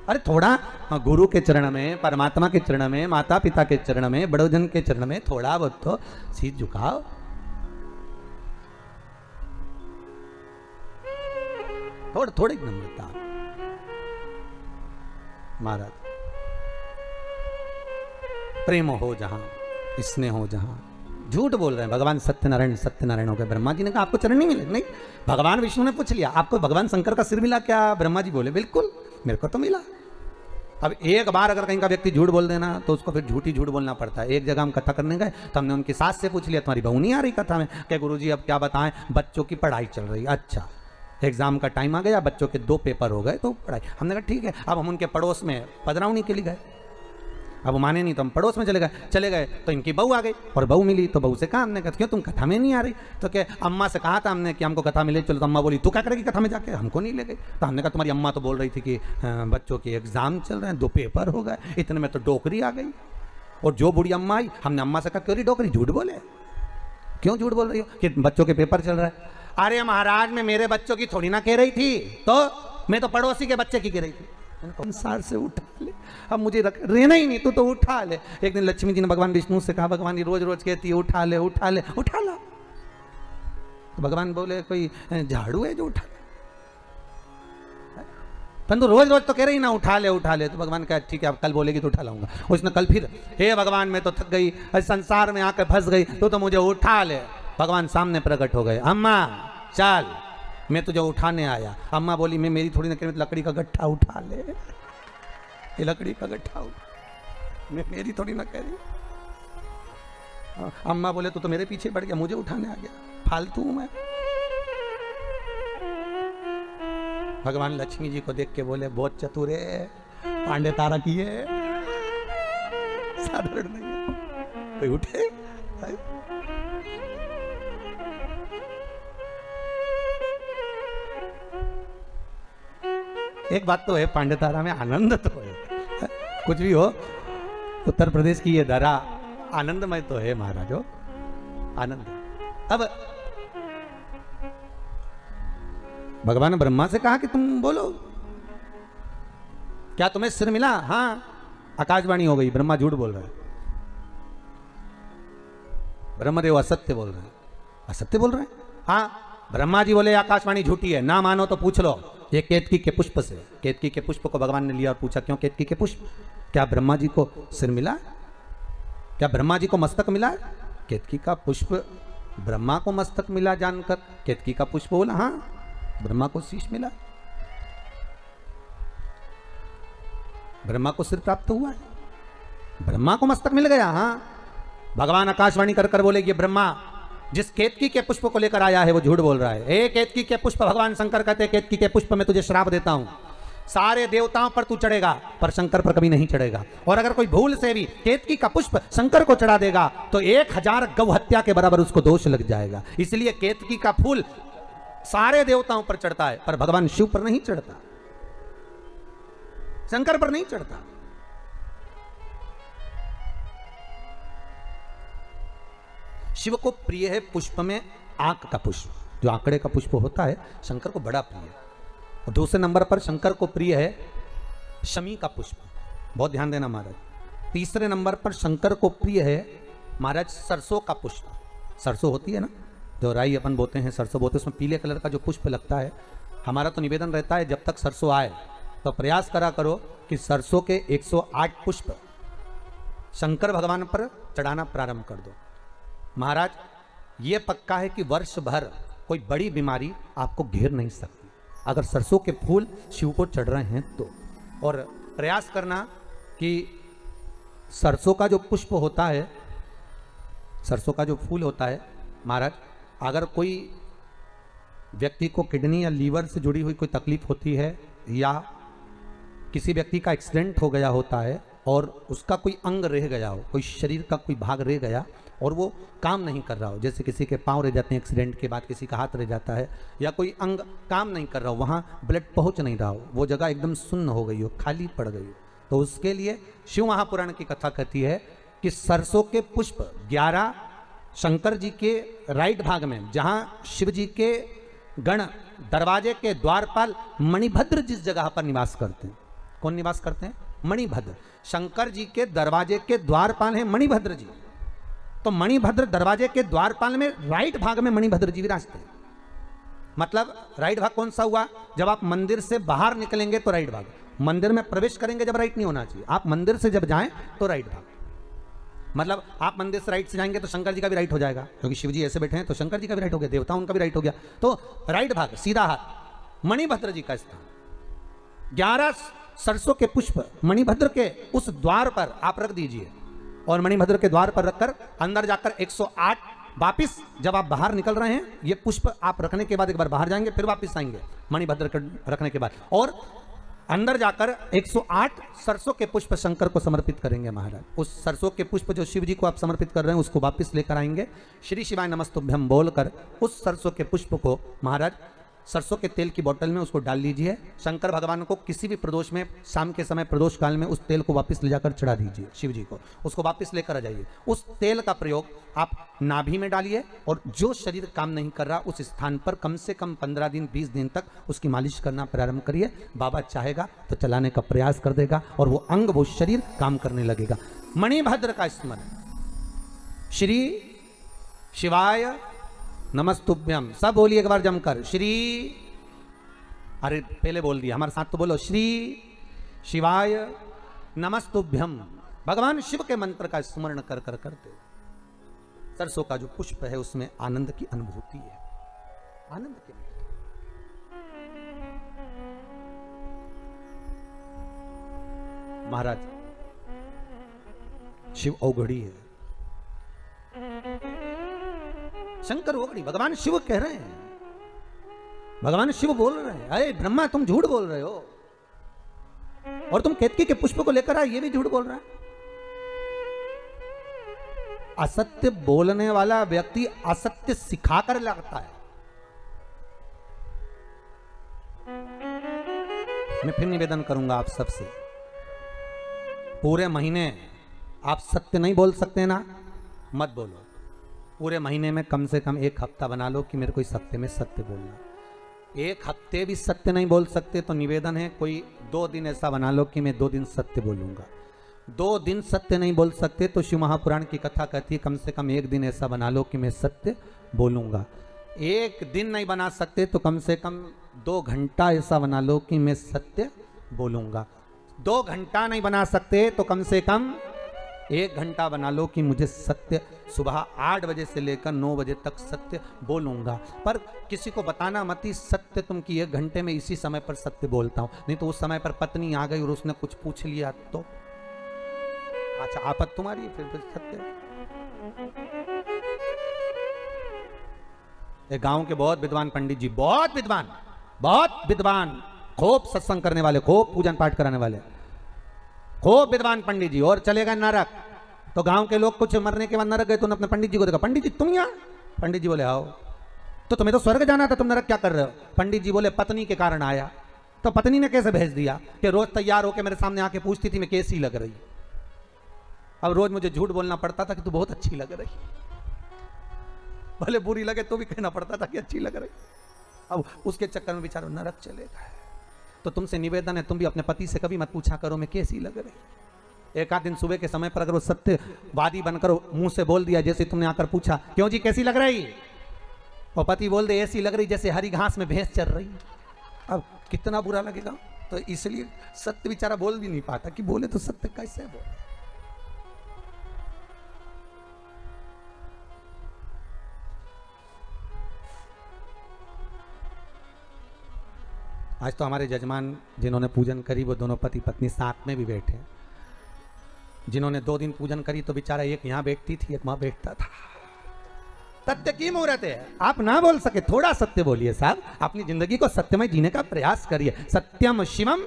अरे थोड़ा गुरु के चरण में, परमात्मा के चरण में, माता पिता के चरण में, बड़ोजन के चरण में थोड़ा बहुत तो शीश झुकाओ। थोड़ी नम्रता महाराज। प्रेम हो जहां, स्नेह हो जहां। झूठ बोल रहे हैं भगवान सत्यनारायण सत्यनारायण हो गए। ब्रह्मा जी ने कहा आपको चरण नहीं मिले? नहीं। भगवान विष्णु ने पूछ लिया आपको भगवान शंकर का सिर मिला क्या? ब्रह्मा जी बोले बिल्कुल मेरे को तो मिला। अब एक बार अगर कहीं का व्यक्ति झूठ बोल देना तो उसको फिर झूठी झूठ बोलना पड़ता है। एक जगह हम कथा करने गए तो हमने उनकी सास से पूछ लिया तुम्हारी बहू नहीं आ रही कथा में? क्या गुरुजी अब क्या बताएं, बच्चों की पढ़ाई चल रही। अच्छा एग्जाम का टाइम आ गया, बच्चों के 2 पेपर हो गए तो पढ़ाई। हमने कहा ठीक है। अब हम उनके पड़ोस में पधरावनी के लिए गए, अब वो माने नहीं तो हम पड़ोस में चले गए तो इनकी बहू आ गई और बहू मिली तो बहू से कहा हमने, कहा क्यों तुम कथा में नहीं आ रही? तो क्या अम्मा से कहा था हमने कि हमको कथा मिले चलो, तो अम्मा बोली तू क्या करेगी कथा में जाके, हमको नहीं ले गई। तो हमने कहा तुम्हारी अम्मा तो बोल रही थी कि बच्चों के एग्जाम चल रहे हैं, 2 पेपर हो गए, इतने में तो डोकरी आ गई। और जो बूढ़ी अम्मा आई, हमने अम्मा से कहा क्यों रही डोकरी, झूठ बोले, क्यों झूठ बोल रही हो कि बच्चों के पेपर चल रहा है? अरे महाराज मैं मेरे बच्चों की थोड़ी ना कह रही थी, तो मैं तो पड़ोसी के बच्चे की कह रही थी। संसार से उठा ले, अब मुझे रहना ही नहीं, तू तो उठा ले। एक दिन लक्ष्मी जी ने भगवान विष्णु से कहा, भगवान जी रोज रोज कहती है उठा ले उठा ले उठा ला। तो भगवान बोले कोई झाड़ू है जो उठा ले, परंतु रोज रोज तो कह रही ना उठा ले। तो भगवान कहा ठीक है अब कल बोलेगी तो उठा लाऊंगा। उसने कल फिर, हे भगवान मैं तो थक गई, संसार में आकर फंस गई, तो मुझे उठा ले। भगवान सामने प्रकट हो गए, अम्मा चल मैं तुझे उठाने आया। अम्मा बोली मैं मेरी थोड़ी ना कह रही, लकड़ी का गट्ठा उठा ले, ये लकड़ी का गट्ठा उठा, मैं मेरी थोड़ी ना कह रही। अम्मा बोले तो मेरे पीछे पड़ गया, मुझे उठाने आ गया, फालतू हूं मैं। भगवान लक्ष्मी जी को देख के बोले बहुत चतुर है, पांडे तारा की है, साधारण नहीं है, कोई उठे। एक बात तो है, पांडे तारा में आनंद तो है, कुछ भी हो उत्तर प्रदेश की ये धरा आनंदमय तो है महाराजो, आनंद। अब भगवान ब्रह्मा से कहा कि तुम बोलो, क्या तुम्हें सिर मिला? हाँ, आकाशवाणी हो गई, ब्रह्मा झूठ बोल रहे हैं, ब्रह्मदेव असत्य बोल रहे हैं। असत्य बोल रहे हैं? हाँ, ब्रह्मा जी बोले आकाशवाणी झूठी है, ना मानो तो पूछ लो, ये केतकी के पुष्प से। केतकी के पुष्प को भगवान ने लिया और पूछा क्यों केतकी के पुष्प? क्या ब्रह्मा जी को सिर मिला? क्या ब्रह्मा जी को मस्तक मिला? केतकी का पुष्प ब्रह्मा को मस्तक मिला जानकर केतकी का पुष्प बोला, हाँ ब्रह्मा को शीश मिला, ब्रह्मा को सिर प्राप्त हुआ है, ब्रह्मा को मस्तक मिल गया। हाँ, भगवान आकाशवाणी कर कर बोले ये ब्रह्मा जिस केतकी के पुष्प को लेकर आया है वो झूठ बोल रहा है। ए केतकी के पुष्प, भगवान शंकर कहते हैं केतकी के पुष्प में तुझे श्राप देता हूं, सारे देवताओं पर तू चढ़ेगा पर शंकर पर कभी नहीं चढ़ेगा, और अगर कोई भूल से भी केतकी का पुष्प शंकर को चढ़ा देगा तो 1000 गौ हत्या के बराबर उसको दोष लग जाएगा। इसलिए केतकी का फूल सारे देवताओं पर चढ़ता है पर भगवान शिव पर नहीं चढ़ता, शंकर पर नहीं चढ़ता। शिव को प्रिय है पुष्प में आंक का पुष्प, जो आंकड़े का पुष्प होता है शंकर को बड़ा प्रिय है। और दूसरे नंबर पर शंकर को प्रिय है शमी का पुष्प, बहुत ध्यान देना महाराज। तीसरे नंबर पर शंकर को प्रिय है महाराज सरसों का पुष्प। सरसों होती है ना, जो राई अपन बोते हैं, सरसों बोते हैं, उसमें पीले कलर का जो पुष्प लगता है। हमारा तो निवेदन रहता है जब तक सरसों आए तो प्रयास करा करो कि सरसों के 108 पुष्प शंकर भगवान पर चढ़ाना प्रारंभ कर दो। महाराज ये पक्का है कि वर्ष भर कोई बड़ी बीमारी आपको घेर नहीं सकती अगर सरसों के फूल शिव को चढ़ रहे हैं तो। और प्रयास करना कि सरसों का जो पुष्प होता है, सरसों का जो फूल होता है महाराज, अगर कोई व्यक्ति को किडनी या लीवर से जुड़ी हुई कोई तकलीफ होती है या किसी व्यक्ति का एक्सीडेंट हो गया होता है और उसका कोई अंग रह गया हो, कोई शरीर का कोई भाग रह गया और वो काम नहीं कर रहा हो, जैसे किसी के पांव रह जाते हैं एक्सीडेंट के बाद, किसी का हाथ रह जाता है, या कोई अंग काम नहीं कर रहा हो, वहाँ ब्लड पहुँच नहीं रहा हो, वो जगह एकदम सुन्न हो गई हो, खाली पड़ गई हो, तो उसके लिए शिव महापुराण की कथा कहती है कि सरसों के पुष्प 11 शंकर जी के राइट भाग में, जहाँ शिव जी के गण दरवाजे के द्वारपाल मणिभद्र जिस जगह पर निवास करते हैं, कौन निवास करते हैं? मणिभद्र। शंकर जी के दरवाजे के द्वारपाल हैं मणिभद्र जी, तो मणिभद्र दरवाजे के द्वारपाल में राइट भाग में मणिभद्र जी विराजते हैं। मतलब राइट भाग कौन सा हुआ? जब आप मंदिर से बाहर निकलेंगे तो राइट भाग, मंदिर में प्रवेश करेंगे जब राइट नहीं होना चाहिए, आप मंदिर से जब जाएं तो राइट भाग। मतलब आप मंदिर से राइट से जाएंगे तो शंकर जी का भी राइट हो जाएगा, क्योंकि शिव जी ऐसे बैठे हैं तो शंकर जी का भी राइट हो गया, देवता उनका भी राइट हो गया, तो राइट भाग सीधा हाथ मणिभद्र जी का स्थान। 11 सरसों के पुष्प मणिभद्र के उस द्वार पर आप रख दीजिए, और मणिभद्र के द्वार पर रखकर अंदर जाकर 108 वापिस जब आप बाहर निकल रहे हैं, ये पुष्प आप रखने के बाद एक बार बाहर जाएंगे फिर वापस आएंगे मणिभद्र के रखने के बाद, और अंदर जाकर 108 सरसों के पुष्प शंकर को समर्पित करेंगे महाराज। उस सरसों के पुष्प जो शिव जी को आप समर्पित कर रहे हैं उसको वापस लेकर आएंगे। श्री शिवाय नमस्तुभ्यम बोलकर उस सरसों के पुष्प को महाराज सरसों के तेल की बोतल में उसको डाल लीजिए। शंकर भगवान को किसी भी प्रदोष में शाम के समय प्रदोष काल में उस तेल को वापस ले जाकर चढ़ा दीजिए शिव जी को, उसको वापस लेकर आ जाइए। उस तेल का प्रयोग आप नाभि में डालिए और जो शरीर काम नहीं कर रहा उस स्थान पर कम से कम 15 दिन 20 दिन तक उसकी मालिश करना प्रारंभ करिए। बाबा चाहेगा तो चलाने का प्रयास कर देगा और वो अंग वो शरीर काम करने लगेगा। मणिभद्र का स्मरण। श्री शिवाय नमस्तुभ्यम, सब बोलिए एक बार जमकर। श्री, अरे पहले बोल दिया, हमारे साथ तो बोलो। श्री शिवाय नमस्तुभ्यम। भगवान शिव के मंत्र का स्मरण कर कर करते सरसों का जो पुष्प है उसमें आनंद की अनुभूति है, आनंद की अनुभूति। महाराज शिव औघड़ी है, शंकर ओगड़ी, भगवान शिव कह रहे हैं, भगवान शिव बोल रहे हैं अरे ब्रह्मा तुम झूठ बोल रहे हो, और तुम केतकी के पुष्प को लेकर आए ये भी झूठ बोल रहा है। असत्य बोलने वाला व्यक्ति असत्य सिखाकर लगता है। मैं फिर निवेदन करूंगा आप सबसे, पूरे महीने आप सत्य नहीं बोल सकते ना, मत बोलो। पूरे महीने में कम से कम एक हफ्ता बना लो कि मेरे को इस हफ्ते में सत्य बोलना। एक हफ्ते भी सत्य नहीं बोल सकते तो निवेदन है कोई 2 दिन ऐसा बना लो कि मैं 2 दिन सत्य बोलूंगा। 2 दिन सत्य नहीं बोल सकते तो शिव महापुराण की कथा कहती है कम से कम 1 दिन ऐसा बना लो कि मैं सत्य बोलूंगा। 1 दिन नहीं बना सकते तो कम से कम 2 घंटा ऐसा बना लो कि मैं सत्य बोलूंगा। 2 घंटा नहीं बना सकते तो कम से कम 1 घंटा बना लो कि मुझे सत्य सुबह 8 बजे से लेकर 9 बजे तक सत्य बोलूंगा। पर किसी को बताना मत ही सत्य तुम कि 1 घंटे में इसी समय पर सत्य बोलता हूं, नहीं तो उस समय पर पत्नी आ गई और उसने कुछ पूछ लिया तो अच्छा आपत तुम्हारी, फिर सत्य। एक गांव के बहुत विद्वान पंडित जी, बहुत विद्वान, खूब सत्संग करने वाले, खूब पूजन पाठ कराने वाले, खूब विद्वान पंडित जी, और चले गए नरक। तो गांव के लोग कुछ मरने के बाद नरक गए तो उन्होंने अपने पंडित जी को देखा, पंडित जी तुम यहाँ? पंडित जी बोले आओ। तो तुम्हें तो स्वर्ग जाना था, तुम नरक क्या कर रहे हो? पंडित जी बोले पत्नी के कारण आया। तो पत्नी ने कैसे भेज दिया कि रोज तैयार होकर मेरे सामने आके पूछती थी मैं कैसी लग रही। अब रोज मुझे झूठ बोलना पड़ता था कि तू बहुत अच्छी लग रही, भले बुरी लगे तो भी कहना पड़ता था कि अच्छी लग रही। अब उसके चक्कर में बेचारा नरक चले गए। तो तुमसे निवेदन है तुम भी अपने पति से कभी मत पूछा करो मैं कैसी लग रही। एक आध दिन सुबह के समय पर अगर वो सत्यवादी बनकर मुंह से बोल दिया, जैसे तुमने आकर पूछा क्यों जी कैसी लग रही, और पति बोल दे ऐसी लग रही जैसे हरी घास में भैंस चल रही, अब कितना बुरा लगेगा। तो इसलिए सत्य बेचारा बोल भी नहीं पाता कि बोले तो सत्य कैसे बोले। आज तो हमारे जजमान जिन्होंने पूजन करी वो दोनों पति पत्नी साथ में भी बैठे। जिन्होंने 2 दिन पूजन करी तो बेचारा एक यहाँ बैठती थी एक वहां बैठता था। सत्य की मुहूर्त है, आप ना बोल सके थोड़ा सत्य बोलिए साहब, अपनी जिंदगी को सत्यमय जीने का प्रयास करिए। सत्यम शिवम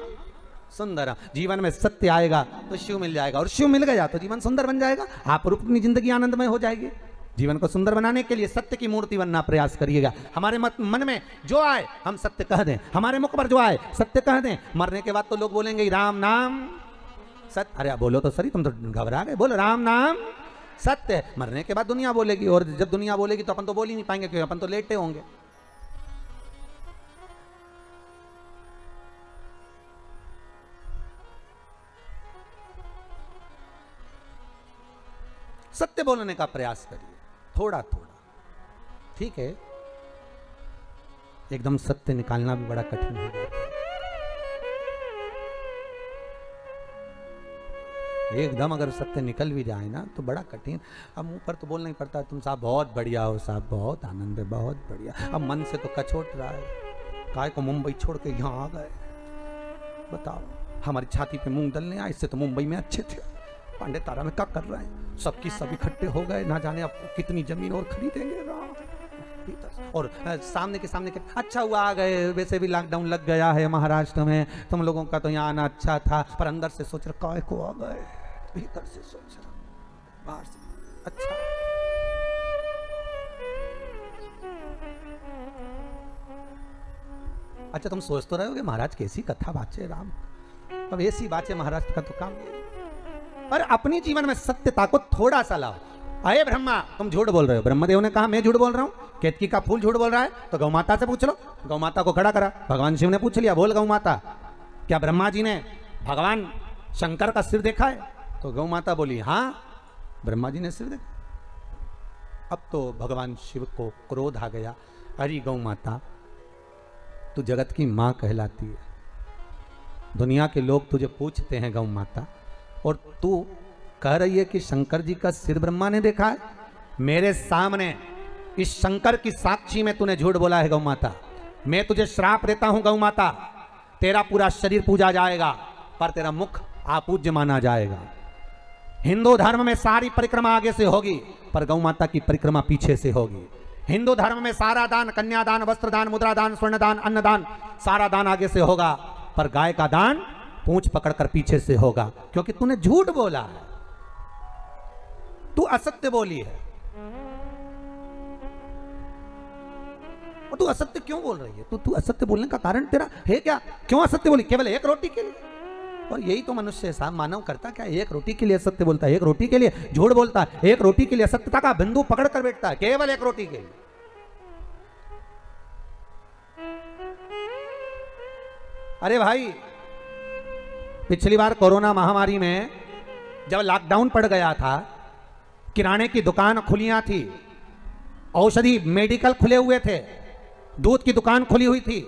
सुंदरम, जीवन में सत्य आएगा तो शिव मिल जाएगा, और शिव मिल गया तो जीवन सुंदर बन जाएगा। आप अपनी जिंदगी आनंदमय हो जाएगी। जीवन को सुंदर बनाने के लिए सत्य की मूर्ति बनना प्रयास करिएगा। हमारे मन में जो आए हम सत्य कह दें, हमारे मुख पर जो आए सत्य कह दें। मरने के बाद तो लोग बोलेंगे राम नाम सत्य, अरे बोलो तो सही, तुम तो घबरा गए, बोलो राम नाम सत्य। मरने के बाद दुनिया बोलेगी, और जब दुनिया बोलेगी तो अपन तो बोल ही नहीं पाएंगे क्योंकि अपन तो लेटे होंगे। सत्य बोलने का प्रयास करिए थोड़ा थोड़ा, ठीक है। एकदम सत्य निकालना भी बड़ा कठिन हो जाता है। एकदम अगर सत्य निकल भी जाए ना तो बड़ा कठिन। अब मुंह पर तो बोलना ही पड़ता है तुम साहब बहुत बढ़िया हो, साहब बहुत आनंद है, बहुत बढ़िया। अब मन से तो कचोट रहा है, काय को मुंबई छोड़ के यहाँ आ गए। बताओ, हमारी छाती पे मूंग दलने आए, इससे तो मुंबई में अच्छे थे। पांडे तारा में क्या कर रहे हैं, सबकी सब इकट्ठे हो गए, ना जाने अब कितनी जमीन और खरीदेंगे। और सामने के अच्छा हुआ आ गए, वैसे भी लॉकडाउन लग गया है महाराष्ट्र में, तुम लोगों का तो यहाँ आना अच्छा था, पर अंदर से सोच रहा काय को आ गए, भीतर से सोच रहा बाहर से अच्छा। अच्छा तुम सोच तो रहे होगे महाराज कैसी कथा बाचे राम, अब ऐसी बातें महाराष्ट्र का तो काम है। पर अपनी जीवन में सत्यता को थोड़ा सा लाओ। अरे ब्रह्मा तुम झूठ बोल रहे हो, ब्रह्मदेव ने कहा मैं झूठ बोल रहा हूँ, केतकी का फूल झूठ बोल रहा है, तो गौ माता से पूछ लो। गौ माता को खड़ा करा, भगवान शिव ने पूछ लिया, बोल गौ माता क्या ब्रह्मा जी ने भगवान शंकर का सिर देखा है? तो गौ माता बोली हाँ ब्रह्मा जी ने सिर देखा। अब तो भगवान शिव को क्रोध आ गया, अरे गौ माता तू जगत की माँ कहलाती है, दुनिया के लोग तुझे पूछते हैं गौ माता, और तू कह रही है कि शंकर जी का सिर ब्रह्मा ने देखा है? मेरे सामने इस शंकर की साक्षी में तूने झूठ बोला है गौ माता। मैं तुझे श्राप देता हूं गौ माता, तेरा पूरा शरीर पूजा जाएगा पर तेरा मुख अपूज्य माना जाएगा। हिंदू धर्म में सारी परिक्रमा आगे से होगी पर गौ माता की परिक्रमा पीछे से होगी। हिंदू धर्म में सारा दान, कन्यादान, वस्त्रदान, मुद्रादान, स्वर्णदान, अन्नदान, सारा दान आगे से होगा पर गाय का दान पूंछ पकड़कर पीछे से होगा, क्योंकि तूने झूठ बोला है, तू असत्य बोली है। और तू असत्य क्यों बोल रही है? तू असत्य बोलने का कारण तेरा है क्या? क्यों असत्य बोली? केवल एक रोटी के लिए? और यही तो मनुष्य है साहब, मानव करता क्या? एक रोटी के लिए असत्य बोलता है, एक रोटी के लिए झूठ बोलता है, एक रोटी के लिए असत्यता का बिंदु पकड़ कर बैठता है, केवल एक रोटी के लिए। अरे भाई पिछली बार कोरोना महामारी में जब लॉकडाउन पड़ गया था, किराने की दुकान खुलियां थी, औषधि मेडिकल खुले हुए थे, दूध की दुकान खुली हुई थी,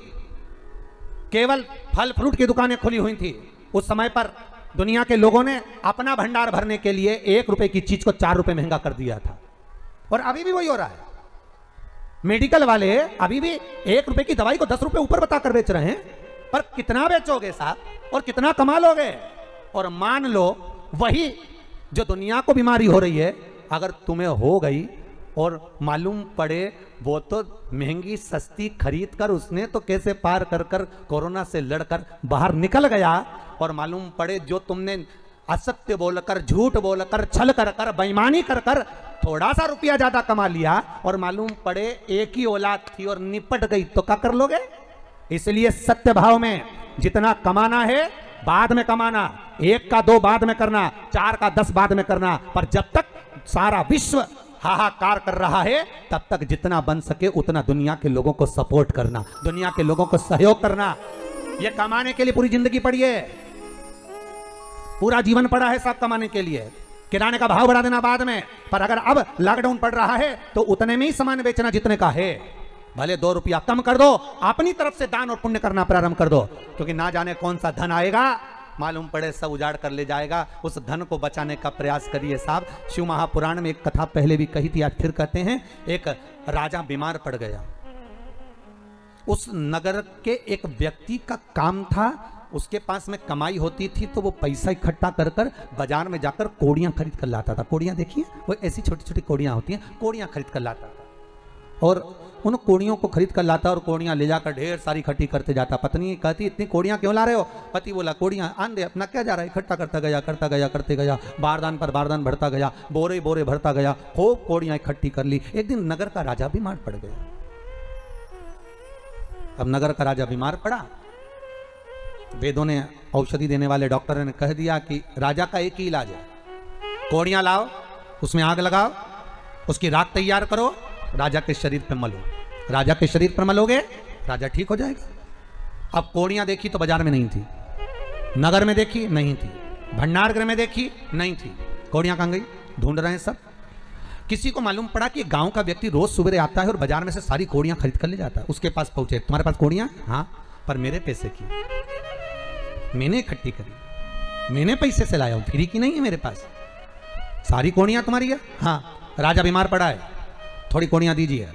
केवल फल फ्रूट की दुकानें खुली हुई थी। उस समय पर दुनिया के लोगों ने अपना भंडार भरने के लिए 1 रुपए की चीज को 4 रुपए महंगा कर दिया था, और अभी भी वही हो रहा है। मेडिकल वाले अभी भी 1 रुपए की दवाई को 10 रुपए ऊपर बताकर बेच रहे हैं, पर कितना बेचोगे साहब और कितना कमा लोगे? और मान लो वही जो दुनिया को बीमारी हो रही है अगर तुम्हें हो गई और मालूम पड़े वो तो महंगी सस्ती खरीद कर उसने तो कैसे पार कर कर कोरोना से लड़कर बाहर निकल गया, और मालूम पड़े जो तुमने असत्य बोलकर, झूठ बोलकर, छल कर कर, बेईमानी कर कर थोड़ा सा रुपया ज्यादा कमा लिया, और मालूम पड़े एक ही औलाद थी और निपट गई, तो क्या कर लोगे? इसलिए सत्य भाव में जितना कमाना है बाद में कमाना, 1 का 2 बाद में करना, 4 का 10 बाद में करना, पर जब तक सारा विश्व हाहाकार कर रहा है तब तक जितना बन सके उतना दुनिया के लोगों को सपोर्ट करना, दुनिया के लोगों को सहयोग करना। यह कमाने के लिए पूरी जिंदगी पड़ी है, पूरा जीवन पड़ा है सब कमाने के लिए। किराने का भाव बढ़ा देना बाद में, पर अगर अब लॉकडाउन पड़ रहा है तो उतने में ही सामान बेचना जितने का है, भले 2 रुपया कम कर दो, अपनी तरफ से दान और पुण्य करना प्रारंभ कर दो, क्योंकि ना जाने कौन सा धन आएगा, मालूम पड़े सब उजाड़ कर ले जाएगा। उस धन को बचाने का प्रयास करिए साहब। शिव महापुराण में एक कथा पहले भी कही थी, आज फिर कहते हैं। एक राजा बीमार पड़ गया, उस नगर के एक व्यक्ति का काम था, उसके पास में कमाई होती थी तो वो पैसा इकट्ठा कर कर बाजार में जाकर कोड़ियां खरीद कर लाता था। कोड़ियां देखिए, वो ऐसी छोटी छोटी कोड़ियां होती हैं, कोड़ियां खरीद कर लाता था और उन कोड़ियों को खरीद कर लाता और कोड़ियां ले जाकर ढेर सारी इकट्ठी करते जाता। पत्नी कहती इतनी कोड़ियां क्यों ला रहे हो? पति बोला कोड़ियां आन दे, अपना क्या जा रहा है, इकट्ठा करता गया करते गया, बारदान पर बारदान भरता गया, बोरे बोरे भरता गया, खूब कोड़ियां इकट्ठी कर ली। एक दिन नगर का राजा बीमार पड़ गया। अब नगर का राजा बीमार पड़ा, वेदों ने, औषधि देने वाले डॉक्टर ने कह दिया कि राजा का एक ही इलाज है, कोड़ियां लाओ, उसमें आग लगाओ, उसकी राख तैयार करो, राजा के शरीर पर मलो, राजा के शरीर पर मलोगे राजा ठीक हो जाएगा। अब कोड़ियां देखी तो बाजार में नहीं थी, नगर में देखी नहीं थी, भंडार गृह में देखी नहीं थी, कोड़ियां कहां गई? ढूंढ रहे हैं सब। किसी को मालूम पड़ा कि गांव का व्यक्ति रोज सुबह आता है और बाजार में से सारी कोड़ियां खरीद कर ले जाता है। उसके पास पहुंचे, तुम्हारे पास कोड़ियां? हाँ, पर मेरे पैसे की, मैंने इकट्ठी करी, मैंने पैसे से लाया हूं, फ्री की नहीं है मेरे पास। सारी कोड़ियां तुम्हारी है? हाँ। राजा बीमार पड़ा है, थोड़ी कोड़ियां दीजिए,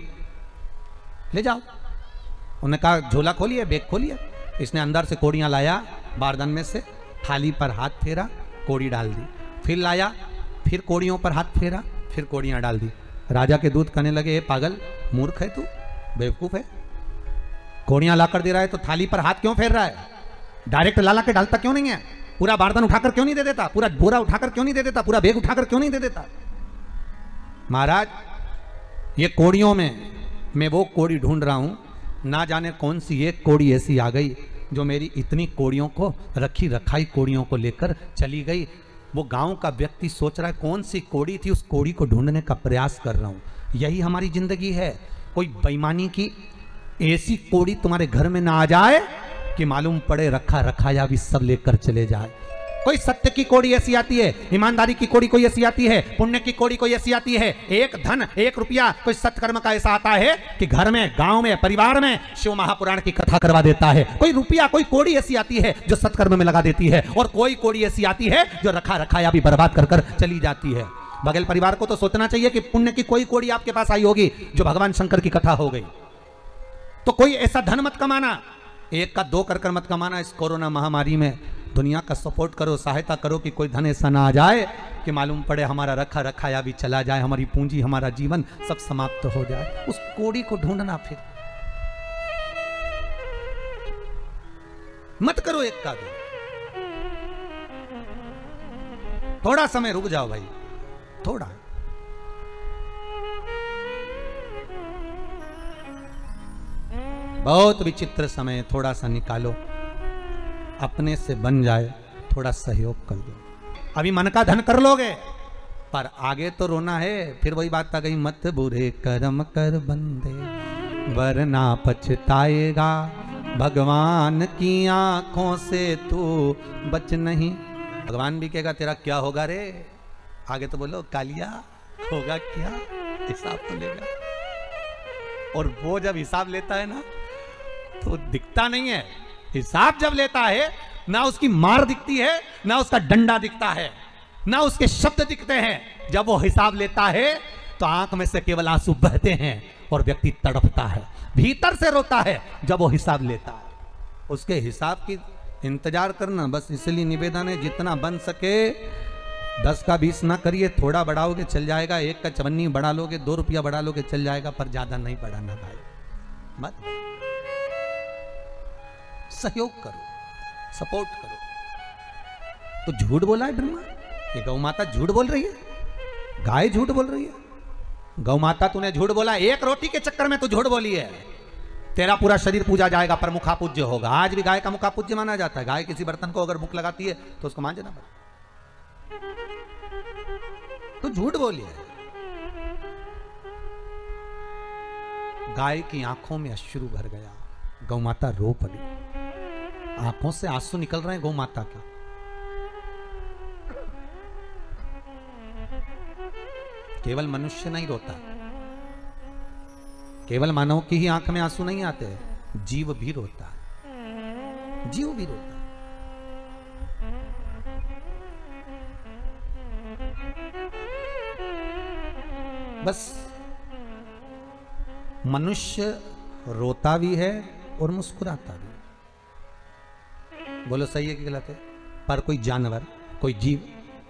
ले जाओ। उन्होंने कहा झोला खोलिए, बैग खोलिए। इसने अंदर से कोड़ियां लाया, बारदान में से थाली पर हाथ फेरा, कोड़ी डाल दी, फिर लाया, फिर कोड़ियों पर हाथ फेरा, फिर कोड़ियां डाल दी। राजा के दूत कहने लगे, ए पागल, मूर्ख है तू, बेवकूफ है, कोड़ियां लाकर दे रहा है तो थाली पर हाथ क्यों फेर रहा है? डायरेक्ट लाला के डालता क्यों नहीं है? पूरा बारदान उठाकर क्यों नहीं दे देता? पूरा बोरा उठाकर क्यों नहीं दे देता? पूरा बैग उठाकर क्यों नहीं दे देता? महाराज, ये कोड़ियों में मैं वो कोड़ी ढूंढ रहा हूं, ना जाने कौन सी एक कोड़ी ऐसी आ गई जो मेरी इतनी कोड़ियों को, रखी रखाई कोड़ियों को लेकर चली गई। वो गांव का व्यक्ति सोच रहा है कौन सी कोड़ी थी, उस कोड़ी को ढूंढने का प्रयास कर रहा हूं। यही हमारी जिंदगी है। कोई बेईमानी की ऐसी कोड़ी तुम्हारे घर में ना आ जाए कि मालूम पड़े रखा रखाया भी सब लेकर चले जाए। कोई सत्य की कोड़ी ऐसी आती है, ईमानदारी की कोड़ी कोई ऐसी आती है, पुण्य की कोड़ी कोई ऐसी आती है, एक धन एक रुपया कोई सत्कर्म का ऐसा आता है कि घर में, गांव में, परिवार में शिव महापुराण की कथा करवा देता है। कोई रुपया, कोई कोड़ी ऐसी आती है जो सत्कर्म में लगा देती है, और कोई कोड़ी ऐसी आती है जो रखा रखाया भी बर्बाद कर कर चली जाती है। बगल परिवार को तो सोचना चाहिए कि पुण्य की कोई कोड़ी आपके पास आई होगी जो भगवान शंकर की कथा हो गई। तो कोई ऐसा धन मत कमाना, एक का दो कर मत कमाना। इस कोरोना महामारी में दुनिया का सपोर्ट करो, सहायता करो कि कोई धन ऐसा ना आ जाए कि मालूम पड़े हमारा रखा रखाया भी चला जाए, हमारी पूंजी, हमारा जीवन सब समाप्त हो जाए। उस कोड़ी को ढूंढना, फिर मत करो एक का दो। थोड़ा समय रुक जाओ भाई, थोड़ा। बहुत विचित्र समय, थोड़ा सा निकालो, अपने से बन जाए, थोड़ा सहयोग कर दो। अभी मन का धन कर लोगे, पर आगे तो रोना है। फिर वही बात आ गई, मत बुरे कर्म कर बंदे वरना पछताएगा, भगवान की आंखों से तू बच नहीं। भगवान भी कहेगा तेरा क्या होगा रे, आगे तो बोलो कालिया होगा क्या, हिसाब तो लेगा। और वो जब हिसाब लेता है ना तो दिखता नहीं है। हिसाब जब लेता है ना उसकी मार दिखती है, ना उसका डंडा दिखता है, ना उसके शब्द दिखते हैं। जब वो हिसाब लेता है तो आंख में से केवल आंसू बहते हैं और व्यक्ति तड़पता है, भीतर से रोता है जब वो हिसाब लेता है। उसके हिसाब की इंतजार करना, बस इसलिए निवेदन है जितना बन सके 10 का 20 ना करिए, थोड़ा बढ़ाओगे चल जाएगा, 1 का 54 बढ़ा लोगे, 2 रुपया बढ़ा लोगे चल जाएगा, पर ज्यादा नहीं बढ़ाना भाई, मत। सहयोग करो, सपोर्ट करो। तो झूठ बोला है ब्रह्मा, ये गौ माता झूठ बोल रही है, गाय झूठ बोल रही है। गौ माता तूने झूठ बोला, एक रोटी के चक्कर में तू झूठ बोली है। तेरा पूरा शरीर पूजा जाएगा पर मुखा पूज्य होगा। आज भी गाय का मुखा पूज्य माना जाता है। गाय किसी बर्तन को अगर भूख लगाती है तो उसको मांझना पड़ता। तो झूठ बोली है। गाय की आंखों में अश्रु भर गया, गौ माता रो पड़ी, आंखों से आंसू निकल रहे हैं गौ माता के। केवल मनुष्य नहीं रोता, केवल मानव की ही आंख में आंसू नहीं आते, जीव भी रोता है, जीव भी रोता है। बस मनुष्य रोता भी है और मुस्कुराता भी। बोलो सही है कि गलत है? पर कोई जानवर, कोई जीव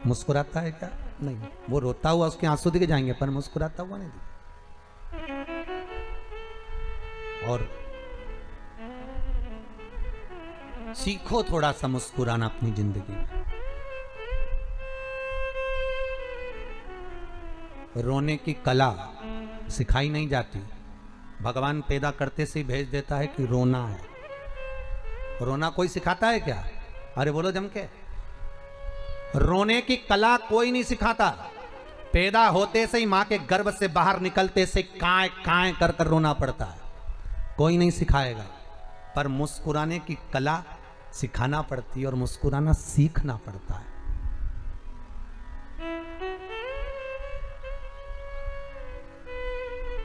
मुस्कुराता है क्या? नहीं। वो रोता हुआ उसके आंसू दिखे जाएंगे पर मुस्कुराता हुआ नहीं दिखे। और सीखो थोड़ा सा मुस्कुराना अपनी जिंदगी में। रोने की कला सिखाई नहीं जाती, भगवान पैदा करते से ही भेज देता है कि रोना है। रोना कोई सिखाता है क्या? अरे बोलो जम के। रोने की कला कोई नहीं सिखाता। पैदा होते से ही मां के गर्भ से बाहर निकलते से काए काए कर कर रोना पड़ता है, कोई नहीं सिखाएगा। पर मुस्कुराने की कला सिखाना पड़ती है और मुस्कुराना सीखना पड़ता है।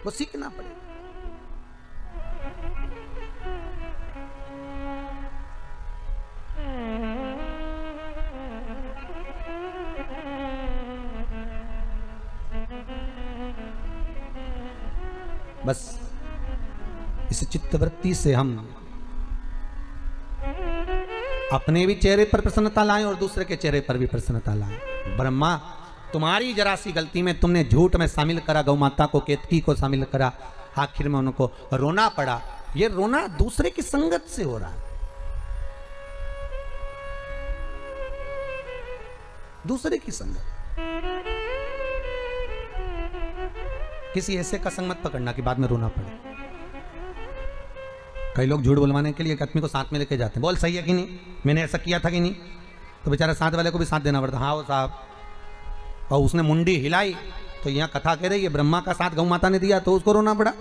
वो सीखना पड़ेगा। बस इस चित्तवृत्ति से हम अपने भी चेहरे पर प्रसन्नता लाएं और दूसरे के चेहरे पर भी प्रसन्नता लाएं। ब्रह्मा तुम्हारी जरा सी गलती में तुमने झूठ में शामिल करा गौ माता को, केतकी को शामिल करा, आखिर में उनको रोना पड़ा। ये रोना दूसरे की संगत से हो रहा है, दूसरे की संगत। किसी ऐसे का संग मत पकड़ना कि बाद में रोना पड़े। कई लोग झूठ बुलवाने के लिए एक आदमी को साथ में लेके जाते हैं, बोल सही है कि नहीं, मैंने ऐसा किया था कि नहीं, तो बेचारा साथ वाले को भी साथ देना पड़ता, हाँ वो साहब, और उसने मुंडी हिलाई तो यहाँ कथा कह रही है ब्रह्मा का साथ गौ माता ने दिया तो उसको रोना पड़ा,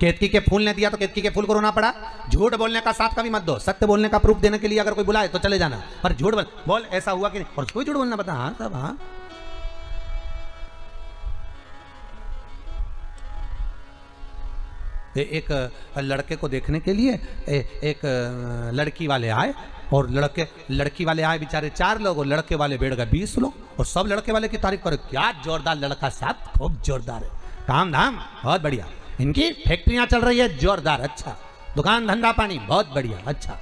केतकी के फूल ने दिया तो केतकी के फूल को रोना पड़ा। झूठ बोलने का साथ कभी मत दो, सत्य बोलने का प्रूफ देने के लिए अगर कोई बुलाए तो चले जाना, पर झूठ बोल ऐसा हुआ कि नहीं, और कोई झूठ बोलना पता, हाँ साहब हाँ। एक लड़के को देखने के लिए एक लड़की वाले आए, और लड़की वाले आए बेचारे 4 लोग, और लड़के वाले बैठ गए 20 लोग, और सब लड़के वाले की तारीफ करे, क्या जोरदार लड़का साहब, खूब जोरदार है, काम धाम बहुत बढ़िया, इनकी फैक्ट्रियां चल रही है जोरदार, अच्छा, दुकान धंधा पानी बहुत बढ़िया, अच्छा,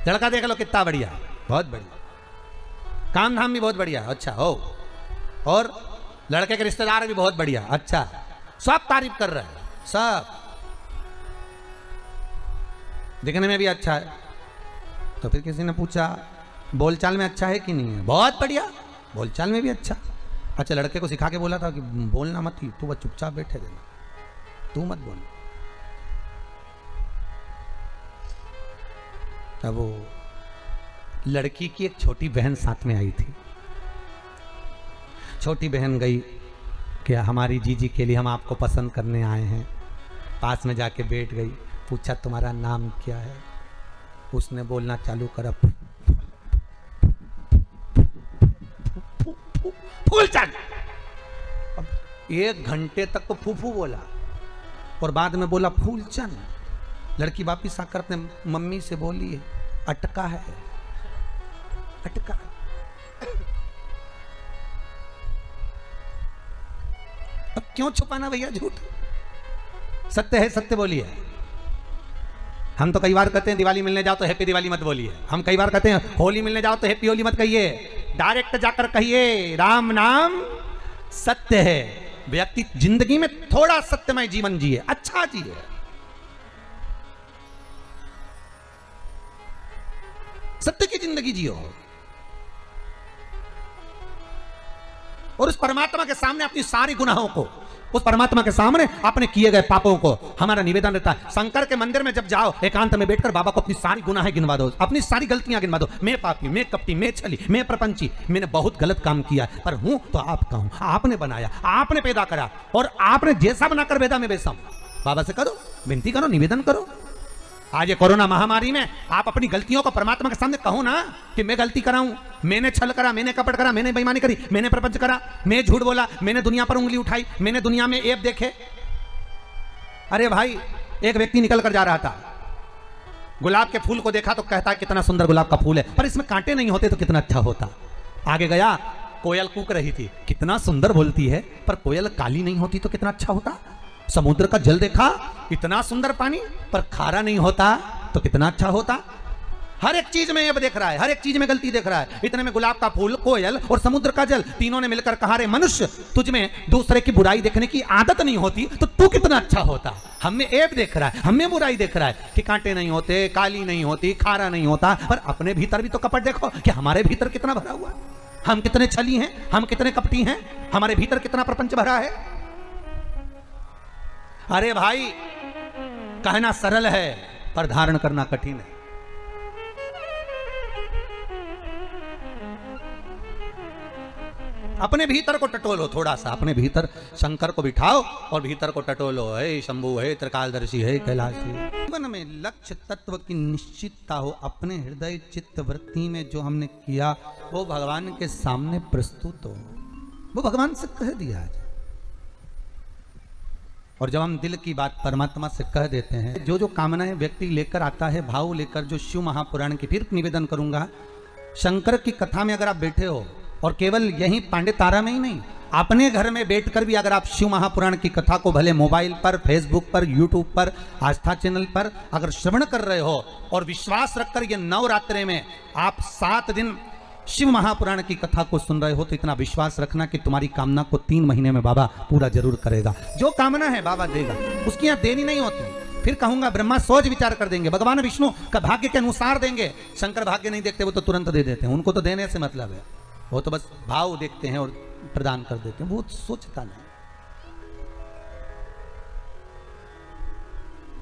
लड़का देख लो कितना बढ़िया, बहुत बढ़िया, काम धाम भी बहुत बढ़िया, अच्छा हो, और लड़के के रिश्तेदार भी बहुत बढ़िया, अच्छा, सब तारीफ कर रहे हैं, सब देखने में भी अच्छा है। तो फिर किसी ने पूछा बोलचाल में अच्छा है कि नहीं है, बहुत बढ़िया, बोलचाल में भी अच्छा। अच्छा, लड़के को सिखा के बोला था कि बोलना मत ही, तू बस चुपचाप बैठे देना, तू मत बोल। तब वो लड़की की एक छोटी बहन साथ में आई थी, छोटी बहन गई कि हमारी जीजी के लिए हम आपको पसंद करने आए हैं, पास में जाके बैठ गई, पूछा तुम्हारा नाम क्या है, उसने बोलना चालू करा फूलचंद। अब 1 घंटे तक तो फूफू बोला और बाद में बोला फूलचंद। लड़की वापिस आकर अपने मम्मी से बोली अटका है, अटका। अब क्यों छुपाना भैया झूठ, सत्य है सत्य बोलिए। हम तो कई बार कहते हैं दिवाली मिलने जाओ तो हैप्पी दिवाली मत बोलिए, हम कई बार कहते हैं होली मिलने जाओ तो हैप्पी होली मत कहिए, डायरेक्ट जाकर कहिए राम नाम सत्य है। व्यक्ति जिंदगी में थोड़ा सत्यमय जीवन जिए, अच्छा जिए। सत्य की जिंदगी जियो और उस परमात्मा के सामने अपनी सारी गुनाहों को, उस परमात्मा के सामने अपने किए गए पापों को, हमारा निवेदन रहता है शंकर के मंदिर में जब जाओ एकांत में बैठकर बाबा को अपनी सारी गुनाहें गिनवा दो, अपनी सारी गलतियां गिनवा दो। मैं पापी, मैं कपटी, मैं छली, मैं प्रपंची, मैंने बहुत गलत काम किया, पर हूं तो आपका हूं, आपने बनाया, आपने पैदा करा और आपने जैसा बनाकर भेदा मैं वैसा हूं। बाबा से करो, विनती करो, निवेदन करो। आज ये कोरोना महामारी में आप अपनी गलतियों को परमात्मा के सामने कहो ना कि मैं गलती करा हूं, मैंने छल करा, मैंने कपट करा, मैंने बेईमानी करी, मैंने प्रपंच करा, मैं झूठ बोला, मैंने दुनिया पर उंगली उठाई, मैंने दुनिया में ऐब देखे। अरे भाई, एक व्यक्ति निकल कर जा रहा था, गुलाब के फूल को देखा तो कहता है कितना सुंदर गुलाब का फूल है, पर इसमें कांटे नहीं होते तो कितना अच्छा होता। आगे गया, कोयल कूक रही थी, कितना सुंदर बोलती है, पर कोयल काली नहीं होती तो कितना अच्छा होता। समुद्र का जल देखा, इतना सुंदर पानी, पर खारा नहीं होता तो कितना अच्छा होता। हर एक चीज में ये देख रहा है, हर एक चीज में गलती देख रहा है। इतने में गुलाब का फूल, कोयल और समुद्र का जल, तीनों ने मिलकर कहा, रे मनुष्य, तुझ में दूसरे की बुराई देखने की आदत नहीं होती तो तू कितना अच्छा होता। हमें ऐब देख रहा है, हमें बुराई देख रहा है कि कांटे नहीं होते, काली नहीं होती, खारा नहीं होता, पर अपने भीतर भी तो कपट देखो कि हमारे भीतर कितना भरा हुआ है। हम कितने छली हैं, हम कितने कपटी हैं, हमारे भीतर कितना प्रपंच भरा है। अरे भाई, कहना सरल है पर धारण करना कठिन है। अपने भीतर को टटोलो थोड़ा सा, अपने भीतर शंकर को बिठाओ और भीतर को टटोलो। हे शंभु, हे त्रिकालदर्शी, हे कैलाशी। जीवन में लक्ष्य तत्व की निश्चितता हो, अपने हृदय चित्त वृत्ति में जो हमने किया वो भगवान के सामने प्रस्तुत हो, वो भगवान से कह दिया। और जब हम दिल की बात परमात्मा से कह देते हैं, जो जो कामनाएं व्यक्ति लेकर आता है, भाव लेकर, जो शिव महापुराण की, फिर निवेदन करूंगा, शंकर की कथा में अगर आप बैठे हो, और केवल यही पांडे तारा में ही नहीं, अपने घर में बैठकर भी अगर आप शिव महापुराण की कथा को भले मोबाइल पर, फेसबुक पर, यूट्यूब पर, आस्था चैनल पर अगर श्रवण कर रहे हो और विश्वास रखकर ये नवरात्रे में आप 7 दिन शिव महापुराण की कथा को सुन रहे हो तो इतना विश्वास रखना कि तुम्हारी कामना को 3 महीने में बाबा पूरा जरूर करेगा। जो कामना है बाबा देगा, उसकी यहाँ देरी नहीं होती। फिर कहूंगा ब्रह्मा सोच विचार कर देंगे, भगवान विष्णु का भाग्य के अनुसार देंगे। शंकर भाग्य नहीं देखते, वो तो तुरंत दे देते हैं, उनको तो देने से मतलब है, वो तो बस भाव देखते हैं और प्रदान कर देते हैं, वो सोचता नहीं।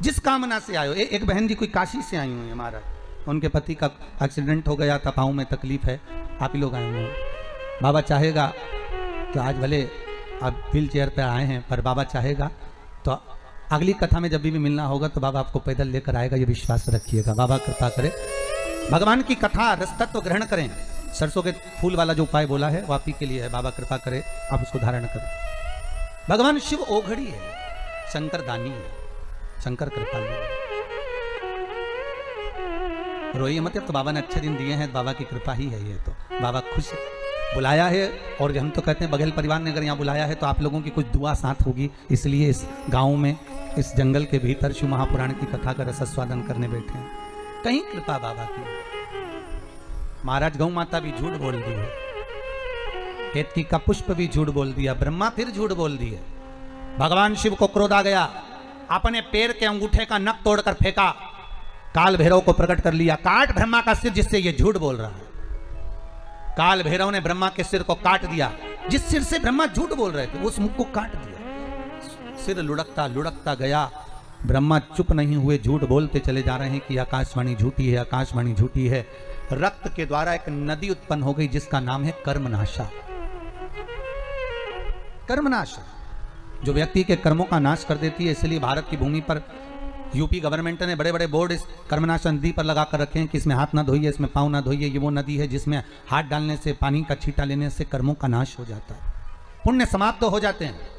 जिस कामना से आयो, एक बहन जी कोई काशी से आई हुई है हमारा, उनके पति का एक्सीडेंट हो गया था, पाँव में तकलीफ है, आप ही लोग आए हुए हैं। बाबा चाहेगा तो आज भले आप व्हील चेयर पर आए हैं, पर बाबा चाहेगा तो अगली कथा में जब भी मिलना होगा तो बाबा आपको पैदल लेकर आएगा, ये विश्वास रखिएगा। बाबा कृपा करे, भगवान की कथा रसतत्व ग्रहण करें। सरसों के फूल वाला जो उपाय बोला है वो आप ही के लिए है, बाबा कृपा करे आप उसको धारण करें। भगवान शिव ओघड़ी है, शंकर दानी है, शंकर कृपालु है। रोइए मत, तो बाबा ने अच्छे दिन दिए हैं, बाबा की कृपा ही है ये, तो बाबा खुश बुलाया है। और हम तो कहते हैं बघेल परिवार ने अगर यहाँ बुलाया है तो आप लोगों की कुछ दुआ साथ होगी, इसलिए इस गांव में, इस जंगल के भीतर शिव महापुराण की कथा का रसस्वादन करने बैठे हैं। कहीं कृपा बाबा की। महाराज गौ माता भी झूठ बोल दी है, केतकी का पुष्प भी झूठ बोल दिया, ब्रह्मा फिर झूठ बोल दिए। भगवान शिव को क्रोध आ गया, अपने पैर के अंगूठे का नख तोड़कर फेंका, काल भैरव को प्रकट कर लिया, काट ब्रह्मा का सिर जिससे ये झूठ बोल रहा है। काल भैरव ने ब्रह्मा के सिर को काट दिया, जिस सिर से ब्रह्मा झूठ बोल रहे थे उस मुख को काट दिया। सिर लुढ़कता लुढ़कता गया, ब्रह्मा चुप नहीं हुए, झूठ बोलते चले जा रहे हैं कि आकाशवाणी झूठी है, आकाशवाणी झूठी है। रक्त के द्वारा एक नदी उत्पन्न हो गई जिसका नाम है कर्मनाशा। कर्मनाशा जो व्यक्ति के कर्मों का नाश कर देती है, इसलिए भारत की भूमि पर यूपी गवर्नमेंट ने बड़े बड़े बोर्ड इस कर्मनाशा नदी पर लगा कर रखे हैं कि इसमें हाथ ना धोइए, इसमें पाँव ना धोइए। ये वो नदी है जिसमें हाथ डालने से, पानी का छींटा लेने से कर्मों का नाश हो जाता है, पुण्य समाप्त तो हो जाते हैं।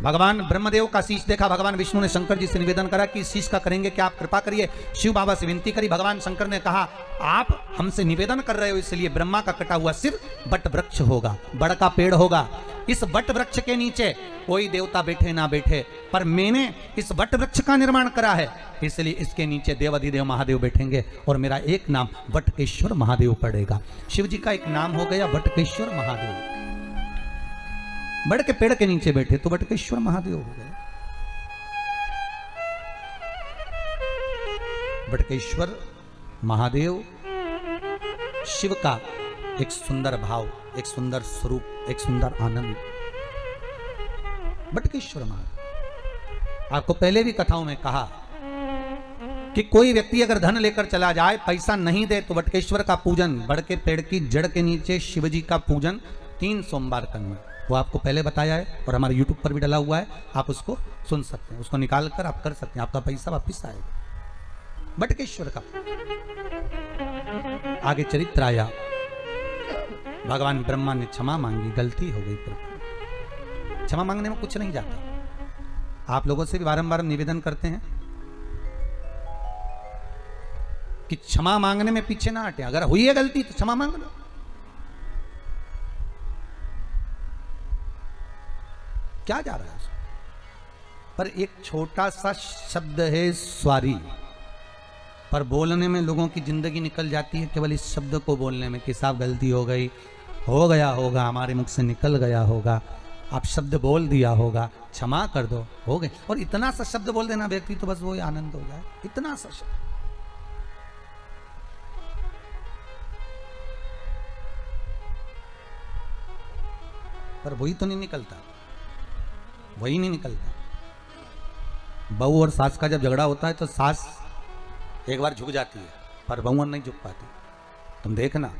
भगवान ब्रह्मदेव का शीश देखा, भगवान विष्णु ने शंकर जी से निवेदन करा कि इस शीश का करेंगे क्या, आप कृपा करिए। शिव बाबा से विनती करी, भगवान शंकर ने कहा आप हमसे निवेदन कर रहे हो, इसलिए ब्रह्मा का कटा हुआ सिर बट वृक्ष होगा, बड़ का पेड़ होगा। इस बट वृक्ष के नीचे कोई देवता बैठे ना बैठे, पर मैंने इस बट वृक्ष का निर्माण करा है, इसलिए इसके नीचे देवाधिदेव महादेव बैठेंगे और मेरा एक नाम बटकेश्वर महादेव पड़ेगा। शिव जी का एक नाम हो गया बटकेश्वर महादेव। बड़ के पेड़ के नीचे बैठे तो बटकेश्वर महादेव हो गए। बटकेश्वर महादेव शिव का एक सुंदर भाव, एक सुंदर स्वरूप, एक सुंदर आनंद। बटकेश्वर महादेव, आपको पहले भी कथाओं में कहा कि कोई व्यक्ति अगर धन लेकर चला जाए, पैसा नहीं दे, तो बटकेश्वर का पूजन, बड़ के पेड़ की जड़ के नीचे शिव जी का पूजन 3 सोमवार करना। वो आपको पहले बताया है और हमारे YouTube पर भी डला हुआ है, आप उसको सुन सकते हैं, उसको निकाल कर आप कर सकते हैं, आपका पैसा वापिस आएगा। बटकेश्वर का आगे चरित्र आया, भगवान ब्रह्मा ने क्षमा मांगी, गलती हो गई। क्षमा मांगने में कुछ नहीं जाता। आप लोगों से भी बारंबार निवेदन करते हैं कि क्षमा मांगने में पीछे ना हटे, अगर हुई है गलती तो क्षमा मांग लो। क्या जा रहा है पर एक छोटा सा शब्द है स्वारी, पर बोलने में लोगों की जिंदगी निकल जाती है केवल इस शब्द को बोलने में कि साहब गलती हो गई, हो गया होगा, हमारे मुख से निकल गया होगा, आप शब्द बोल दिया होगा, क्षमा कर दो, हो गए। और इतना सा शब्द बोल देना व्यक्ति तो बस वो ही आनंद हो जाए, इतना सा शब्द। पर वही तो नहीं निकलता, वही नहीं निकलता। बहू और सास का जब झगड़ा होता है तो सास एक बार झुक जाती है, पर बहू नहीं झुक पाती। तुम देखना,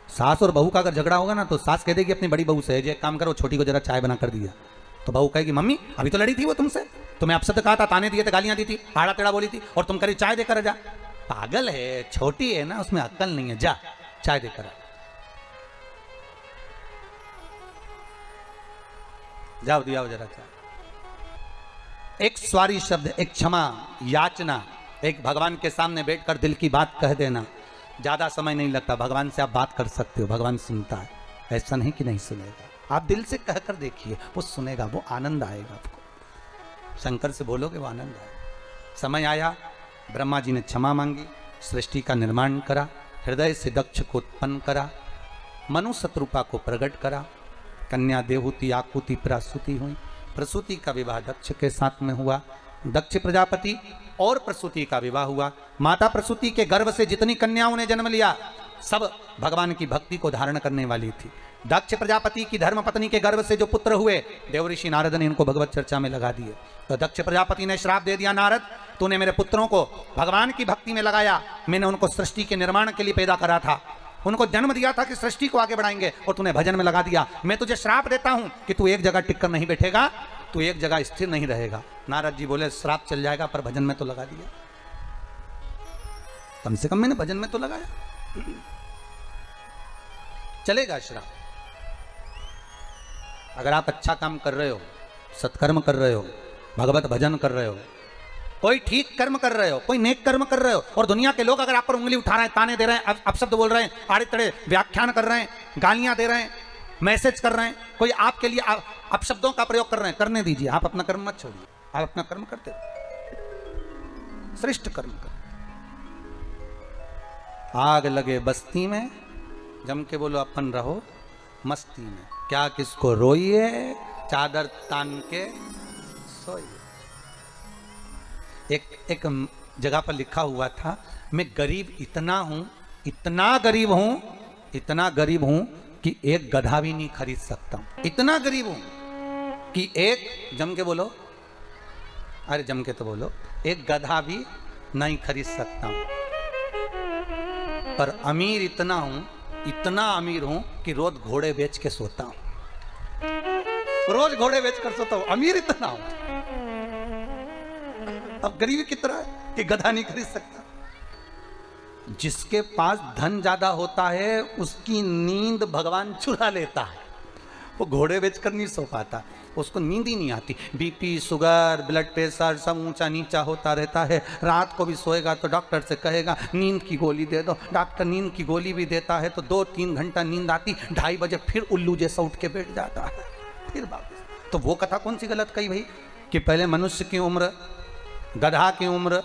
सास और बहू का अगर झगड़ा होगा ना तो सास कह देगी अपनी बड़ी बहू से, एक काम करो, छोटी को जरा चाय बना कर दिया। तो बहू कहेगी मम्मी अभी तो लड़ी थी वो तुमसे, तुम्हें अपशब्द कहा था, ताने दिए थे, गालियां दी थी, आड़ा टेढ़ा बोली थी, और तुम करी चाय देकर जा। पागल है, छोटी है ना, उसमें अक्ल नहीं है, जा चाय देकर जाओ, दिया जरा चाय। एक स्वारी शब्द, एक क्षमा याचना, एक भगवान के सामने बैठकर दिल की बात कह देना, ज्यादा समय नहीं लगता, भगवान से आप बात कर सकते हो, भगवान सुनता है, ऐसा नहीं कि नहीं सुनेगा। आप दिल से कहकर देखिए, वो सुनेगा, वो आनंद आएगा आपको। शंकर से बोलोगे वो आनंद आएगा। समय आया, ब्रह्मा जी ने क्षमा मांगी, सृष्टि का निर्माण करा, हृदय से दक्ष को उत्पन्न करा, मनु शत्रुपा को प्रकट करा, कन्या देहूति आकुति प्रसूति हुई। प्रसूति का विवाह दक्ष के साथ में हुआ। दक्ष प्रजापति और प्रसूति का विवाह हुआ। माता प्रसूति के गर्भ से जितनी कन्याओं ने जन्म लिया सब भगवान की भक्ति को धारण करने वाली थी। दक्ष प्रजापति की धर्म पत्नी के गर्भ से जो पुत्र हुए देवऋषि नारद ने इनको भगवत चर्चा में लगा दिए। तो दक्ष प्रजापति ने श्राप दे दिया, नारद तूने मेरे पुत्रों को भगवान की भक्ति में लगाया, मैंने उनको सृष्टि के निर्माण के लिए पैदा करा था, उनको जन्म दिया था कि सृष्टि को आगे बढ़ाएंगे, और तूने भजन में लगा दिया। मैं तुझे श्राप देता हूं कि तू एक जगह टिक कर नहीं बैठेगा, तू एक जगह स्थिर नहीं रहेगा। नारद जी बोले श्राप चल जाएगा पर भजन में तो लगा दिया, कम से कम मैंने भजन में तो लगाया, चलेगा श्राप। अगर आप अच्छा काम कर रहे हो, सत्कर्म कर रहे हो, भगवत भजन कर रहे हो, कोई ठीक कर्म कर रहे हो, कोई नेक कर्म कर रहे हो, और दुनिया के लोग अगर आप पर उंगली उठा रहे हैं, ताने दे रहे हैं, अपशब्द बोल रहे हैं, आड़े तड़े व्याख्यान कर रहे हैं, गालियां दे रहे हैं, मैसेज कर रहे हैं, कोई आपके लिए अपशब्दों का प्रयोग कर रहे हैं, करने दीजिए, आप अपना कर्म मत छोड़िए, आप अपना कर्म करते रहो, श्रेष्ठ कर्म कर। आग लगे बस्ती में, जम के बोलो अपन रहो मस्ती में, क्या किसको रोइए चादर तान के सोइए। एक जगह पर लिखा हुआ था, मैं गरीब इतना हूं, इतना गरीब हूं, इतना गरीब हूं कि एक गधा भी नहीं खरीद सकता हूं। इतना गरीब हूं कि एक, जम के बोलो, अरे जम के तो बोलो, एक गधा भी नहीं खरीद सकता हूं। पर अमीर इतना हूं, इतना अमीर हूं कि रोज घोड़े बेच के सोता हूं, रोज घोड़े बेच कर सोता हूं, अमीर इतना हूं। अब गरीबी कितना है कि गधा नहीं खरीद सकता। जिसके पास धन ज्यादा होता है उसकी नींद भगवान चुरा लेता है, वो घोड़े बेचकर नहीं सो पाता, उसको नींद ही नहीं आती। बीपी, शुगर, ब्लड प्रेशर सब ऊंचा नीचा होता रहता है। रात को भी सोएगा तो डॉक्टर से कहेगा नींद की गोली दे दो, डॉक्टर नींद की गोली भी देता है तो 2-3 घंटा नींद आती, 2:30 बजे फिर उल्लू जैसा उठ के बैठ जाता है, फिर वापस। तो वो कथा कौन सी गलत कही भाई कि पहले मनुष्य की उम्र, गधा की उम्र,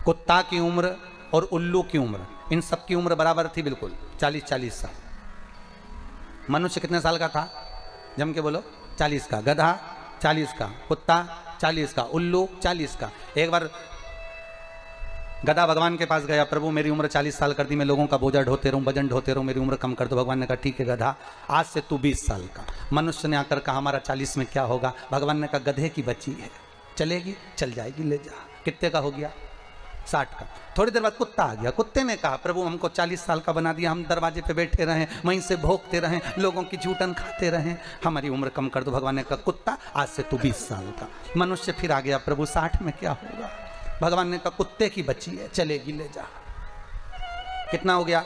कुत्ता की उम्र और उल्लू की उम्र, इन सब की उम्र बराबर थी, बिल्कुल 40-40 साल। मनुष्य कितने साल का था? जम के बोलो, 40 का। गधा 40 का, कुत्ता 40 का, उल्लू 40 का। एक बार गधा भगवान के पास गया, प्रभु मेरी उम्र 40 साल कर दी, मैं लोगों का बोझा ढोते रहूं, वजन ढोते रहूं, मेरी उम्र कम कर दो। भगवान ने कहा ठीक है गधा, आज से तू 20 साल का। मनुष्य ने आकर कहा हमारा 40 में क्या होगा? भगवान ने कहा गधे की बच्ची है, चलेगी, चल जाएगी, ले जा। कितने का हो गया? 60 का। थोड़ी देर बाद कुत्ता आ गया, कुत्ते ने कहा प्रभु हमको 40 साल का बना दिया, हम दरवाजे पे बैठे रहें, वहीं से भोंकते रहें, लोगों की जूठन खाते रहें, हमारी उम्र कम कर दो। भगवान ने कहा कुत्ता आज से तू 20 साल का। मनुष्य फिर आ गया, प्रभु 60 में क्या होगा? भगवान ने कहा कुत्ते की बच्ची है, चलेगी, ले जा। कितना हो गया?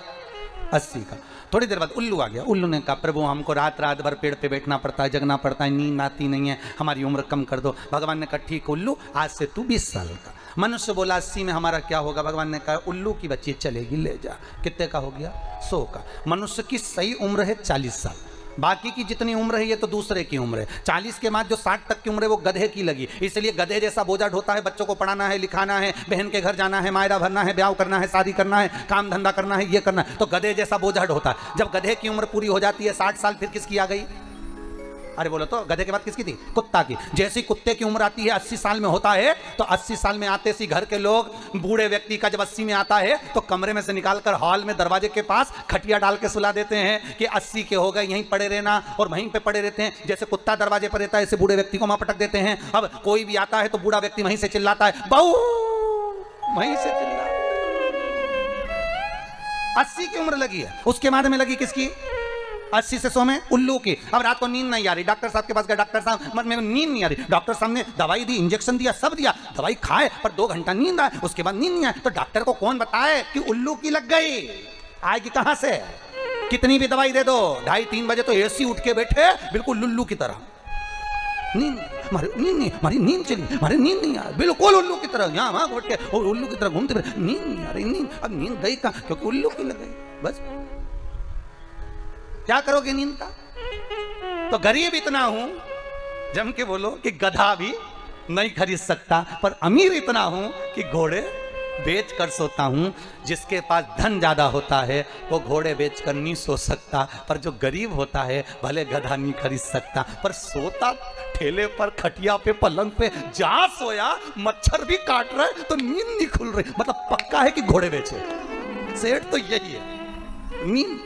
80 का। थोड़ी देर बाद उल्लू आ गया, उल्लू ने कहा प्रभु हमको रात रात भर पेड़ पे बैठना पड़ता है, जगना पड़ता है, नींद आती नहीं है, हमारी उम्र कम कर दो। भगवान ने कहा ठीक उल्लू, आज से तू 20 साल का। मनुष्य बोला 80 में हमारा क्या होगा? भगवान ने कहा उल्लू की बच्ची चलेगी, ले जा। कितने का हो गया? 100 का। मनुष्य की सही उम्र है 40 साल, बाकी की जितनी उम्र है ये तो दूसरे की उम्र है। 40 के बाद जो 60 तक की उम्र है वो गधे की लगी, इसलिए गधे जैसा बोझा ढोता है, बच्चों को पढ़ाना है, लिखाना है, बहन के घर जाना है, मायरा भरना है, ब्याह करना है, शादी करना है, काम धंधा करना है, ये करना है, तो गधे जैसा बोझा ढोता है। जब गधे की उम्र पूरी हो जाती है 60 साल, फिर किसकी आ गई? अरे बोलो तो, गधे के बाद किसकी थी? कुत्ता की। जैसी कुत्ते की उम्र आती है 80 साल में होता है, तो 80 साल में आते सी घर के लोग, बूढ़े व्यक्ति का जब 80 में आता है तो कमरे में से निकालकर हॉल में दरवाजे के पास खटिया डाल के सुला देते हैं कि 80 के हो गए, यहीं पड़े रहना, और वहीं पे पड़े रहते हैं। जैसे कुत्ता दरवाजे पर रहता है ऐसे बूढ़े व्यक्ति को वहां पटक देते हैं। अब कोई भी आता है तो बूढ़ा व्यक्ति वहीं से चिल्लाता है बहू, वहीं से चिल्ला। 80 की उम्र लगी है, उसके बाद में लगी किसकी? 80 से 100 में उल्लू की। अब रात को नींद नहीं आ रही, डॉक्टर साहब के पास गया, डॉक्टर साहब मेरे नींद नहीं आ रही। डॉक्टर साहब ने दवाई दी, इंजेक्शन दिया, सब दिया, दवाई खाए पर 2 घंटा नींद आए, उसके बाद नींद नहीं आए। तो डॉक्टर को कौन बताए कि उल्लू की लग गई? आएगी कहां से? कितनी भी दवाई दे दो, 2:30-3 बजे तो एसी उठ के बैठे बिल्कुल लुल्लू की तरह। नींद हमारी नींद चली, हमारी नींद नहीं आ रही, बिल्कुल उल्लू की तरह यहाँ वहां उठ के और उल्लू की तरह घूमते रहे, नींद नहीं आ रही। नींद अब नींद गई कहां? क्योंकि उल्लू की लग गई। बस क्या करोगे नींद का? तो गरीब इतना हूं, जम के बोलो, कि गधा भी नहीं खरीद सकता, पर अमीर इतना हूं कि घोड़े बेच कर सोता हूँ। जिसके पास धन ज्यादा होता है वो घोड़े बेच कर नहीं सो सकता, पर जो गरीब होता है भले गधा नहीं खरीद सकता, पर सोता ठेले पर, खटिया पे, पलंग पे, जहां सोया मच्छर भी काट रहे तो नींद नहीं खुल रही, मतलब पक्का है कि घोड़े बेचे। सेठ तो यही है। नींद,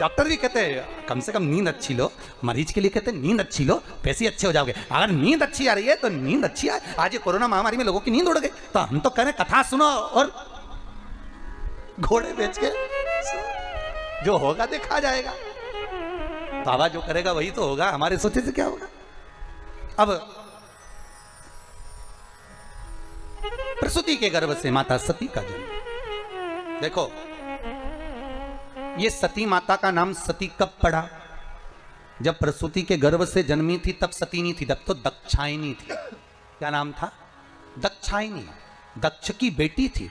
डॉक्टर भी कहते हैं कम से कम नींद अच्छी लो, मरीज के लिए कहते हैं नींद अच्छी लो, पैसे अच्छे हो जाओगे। अगर नींद अच्छी आ रही है तो नींद अच्छी आए। आज ये कोरोना महामारी में लोगों की नींद उड़ गई, तो हम तो कह रहे कथा सुनो और घोड़े बेच के जो होगा देखा जाएगा। बाबा जो करेगा वही तो होगा, हमारे सोचे से क्या होगा। अब प्रसूति के गर्भ से माता सती का जन्म। देखो ये सती माता का नाम सती कब पड़ा? जब प्रसूति के गर्भ से जन्मी थी तब सती नहीं थी, तब तो दक्षायनी थी। क्या नाम था? दक्षायनी, दक्ष की बेटी थी।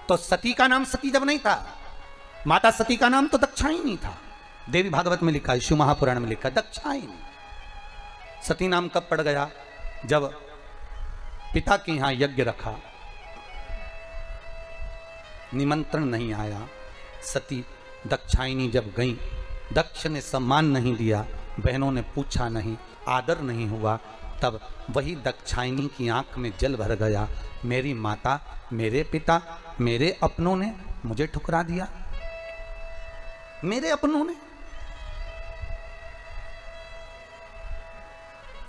तो सती का नाम सती जब नहीं था, माता सती का नाम तो दक्षायनी था। देवी भागवत में लिखा है, शिव महापुराण में लिखा है दक्षायनी। सती नाम कब पड़ गया? जब पिता के यहां यज्ञ रखा, निमंत्रण नहीं आया, सती दक्षायनी जब गई, दक्ष ने सम्मान नहीं दिया, बहनों ने पूछा नहीं, आदर नहीं हुआ, तब वही दक्षायनी की आंख में जल भर गया। मेरी माता, मेरे पिता, मेरे अपनों ने मुझे ठुकरा दिया। मेरे अपनों ने,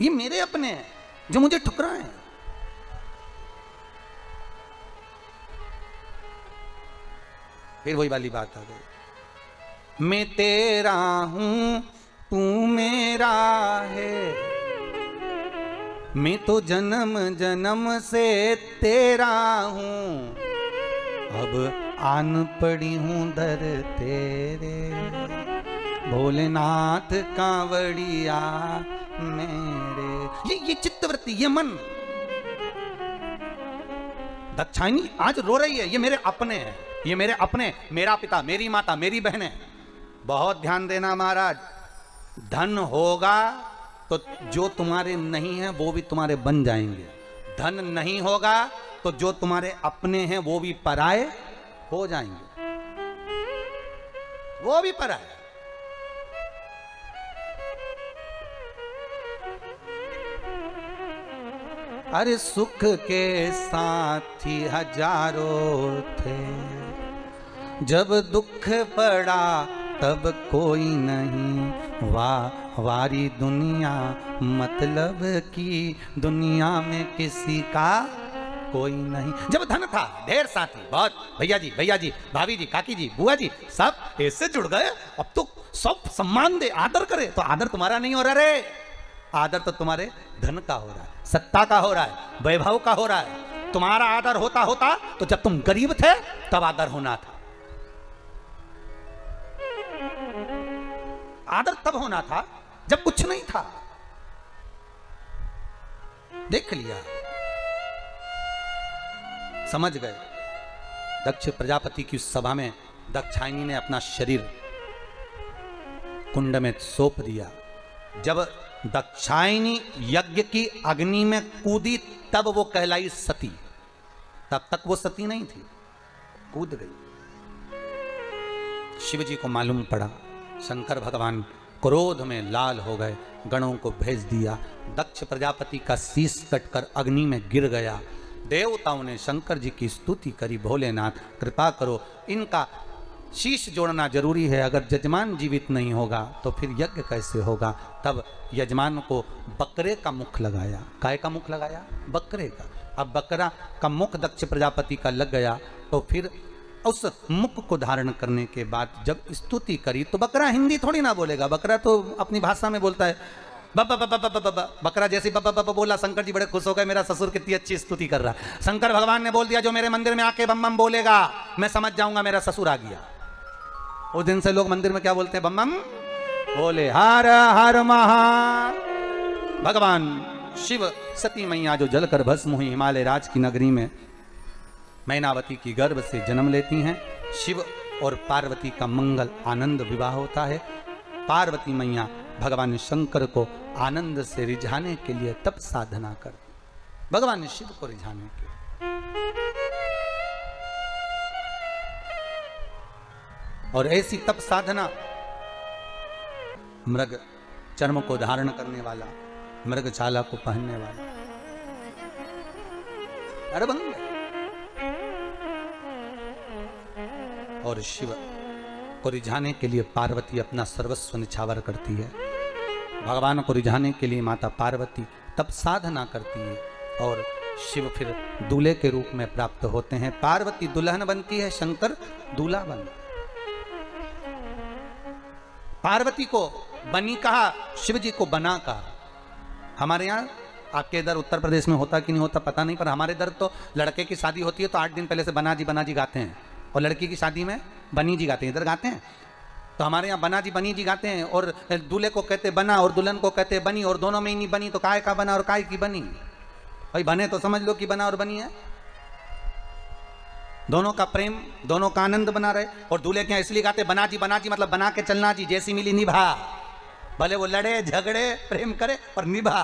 ये मेरे अपने हैं जो मुझे ठुकराए। फिर वही वाली बात आ गई, मैं तेरा हूं तू मेरा है, मैं तो जन्म जन्म से तेरा हूं, अब आन पड़ी हूं दर तेरे, भोलेनाथ कांवड़िया मेरे। ये चित्तवृत्ति, ये मन। दक्षायनी आज रो रही है, ये मेरे अपने हैं, ये मेरे अपने, मेरा पिता, मेरी माता, मेरी बहनें। बहुत ध्यान देना महाराज, धन होगा तो जो तुम्हारे नहीं है वो भी तुम्हारे बन जाएंगे। धन नहीं होगा तो जो तुम्हारे अपने हैं वो भी पराए हो जाएंगे, वो भी पराए। अरे सुख के साथी हजारों थे, जब दुख पड़ा तब कोई नहीं, वारी दुनिया मतलब की दुनिया में किसी का कोई नहीं। जब धन था, ढेर साथी, बहुत भैया जी, भाभी जी, काकी जी, बुआ जी, सब ऐसे जुड़ गए, अब तो सब सम्मान दे, आदर करे। तो आदर तुम्हारा नहीं हो रहा रे, आदर तो तुम्हारे धन का हो रहा है, सत्ता का हो रहा है, वैभव का हो रहा है। तुम्हारा आदर होता होता तो जब तुम गरीब थे तब आदर होना था। आदर तब होना था जब कुछ नहीं था। देख लिया, समझ गए। दक्ष प्रजापति की सभा में दक्षायनी ने अपना शरीर कुंड में सौंप दिया। जब दक्षायनी यज्ञ की अग्नि में कूदी तब वो कहलाई सती, तब तक वो सती नहीं थी, कूद गई। शिव जी को मालूम पड़ा, शंकर भगवान क्रोध में लाल हो गए, गणों को भेज दिया। दक्ष प्रजापति का शीश कटकर अग्नि में गिर गया। देवताओं ने शंकर जी की स्तुति करी, भोलेनाथ कृपा करो, इनका शीश जोड़ना जरूरी है, अगर यजमान जीवित नहीं होगा तो फिर यज्ञ कैसे होगा। तब यजमान को बकरे का मुख लगाया। काय का मुख लगाया? बकरे का। अब बकरा का मुख दक्ष प्रजापति का लग गया तो फिर उस मुख को धारण करने के बाद जब स्तुति करी, तो बकरा हिंदी थोड़ी ना बोलेगा, बकरा तो अपनी भाषा में बोलता है। बकरा जैसे बोला, शंकर जी बड़े खुश हो गए, मेरा ससुर कितनी अच्छी स्तुति कर रहा है। शंकर भगवान ने बोल दिया, जो मेरे मंदिर में आके बम बम बोलेगा मैं समझ जाऊंगा मेरा ससुर आ गया। उस दिन से लोग मंदिर में क्या बोलते हैं? बम बम बोले, हर हर महा। भगवान शिव सती मैया जो जलकर भस्म हुई हिमालय राज की नगरी में, मैनावती की गर्भ से जन्म लेती हैं। शिव और पार्वती का मंगल आनंद विवाह होता है। पार्वती मैया भगवान शंकर को आनंद से रिझाने के लिए तप साधना करती, भगवान शिव को रिझाने के लिए। और ऐसी तप साधना, मृग चर्म को धारण करने वाला, मृगछाला को पहनने वाला अड़बंग, और शिव को रिझाने के लिए पार्वती अपना सर्वस्व निछावर करती है। भगवान को रिझाने के लिए माता पार्वती तप साधना करती है और शिव फिर दूल्हे के रूप में प्राप्त होते हैं। पार्वती दुल्हन बनती है, शंकर दूल्हा बनता है। पार्वती को बनी कहा, शिव जी को बना कहा। हमारे यहाँ, आपके इधर उत्तर प्रदेश में होता कि नहीं होता पता नहीं, पर हमारे इधर तो लड़के की शादी होती है तो 8 दिन पहले से बना जी गाते हैं, और लड़की की शादी में बनी जी गाते हैं। इधर गाते हैं तो हमारे यहाँ बना जी बनी जी गाते हैं, और दूल्हे को कहते बना और दुल्हन को कहते बनी, और दोनों में ही नहीं बनी तो काय का बना और काय की बनी। भाई बने तो समझ लो कि बना और बनी है। दोनों का प्रेम, दोनों का आनंद बना रहे। और दूल्हे के इसलिए गाते बना जी मतलब बना के चलना जी, जैसी मिली निभा, भले वो लड़े झगड़े प्रेम करे और निभा,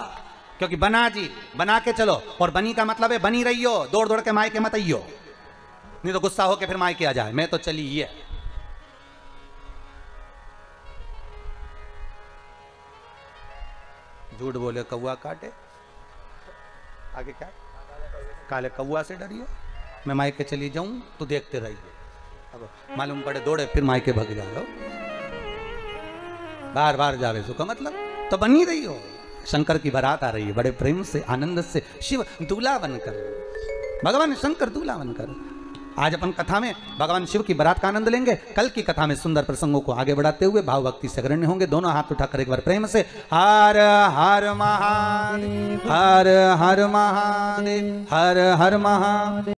क्योंकि बना जी बना के चलो। और बनी का मतलब है बनी रहियो, दौड़ दौड़ के मायके मत आइयो, नहीं तो गुस्सा होके फिर मायके आ जाए, मैं तो चली ये। झूठ बोले कौआ काटे, आगे क्या, काले कौआ से डरिए, मैं मायके चली जाऊं तो देखते रहिए, अब मालूम पड़े दौड़े फिर मायके भग जाओ, बार बार जावे सो का मतलब तो बनी रही हो। शंकर की बारात आ रही है, बड़े प्रेम से आनंद से शिव दूल्हा बनकर, भगवान शंकर दूल्हा बनकर। आज अपन कथा में भगवान शिव की बारात का आनंद लेंगे। कल की कथा में सुंदर प्रसंगों को आगे बढ़ाते हुए भाव भक्ति से अग्रणी होंगे। दोनों हाथ उठाकर एक बार प्रेम से हर हर महादेव, हर हर महादेव, हर हर महादेव।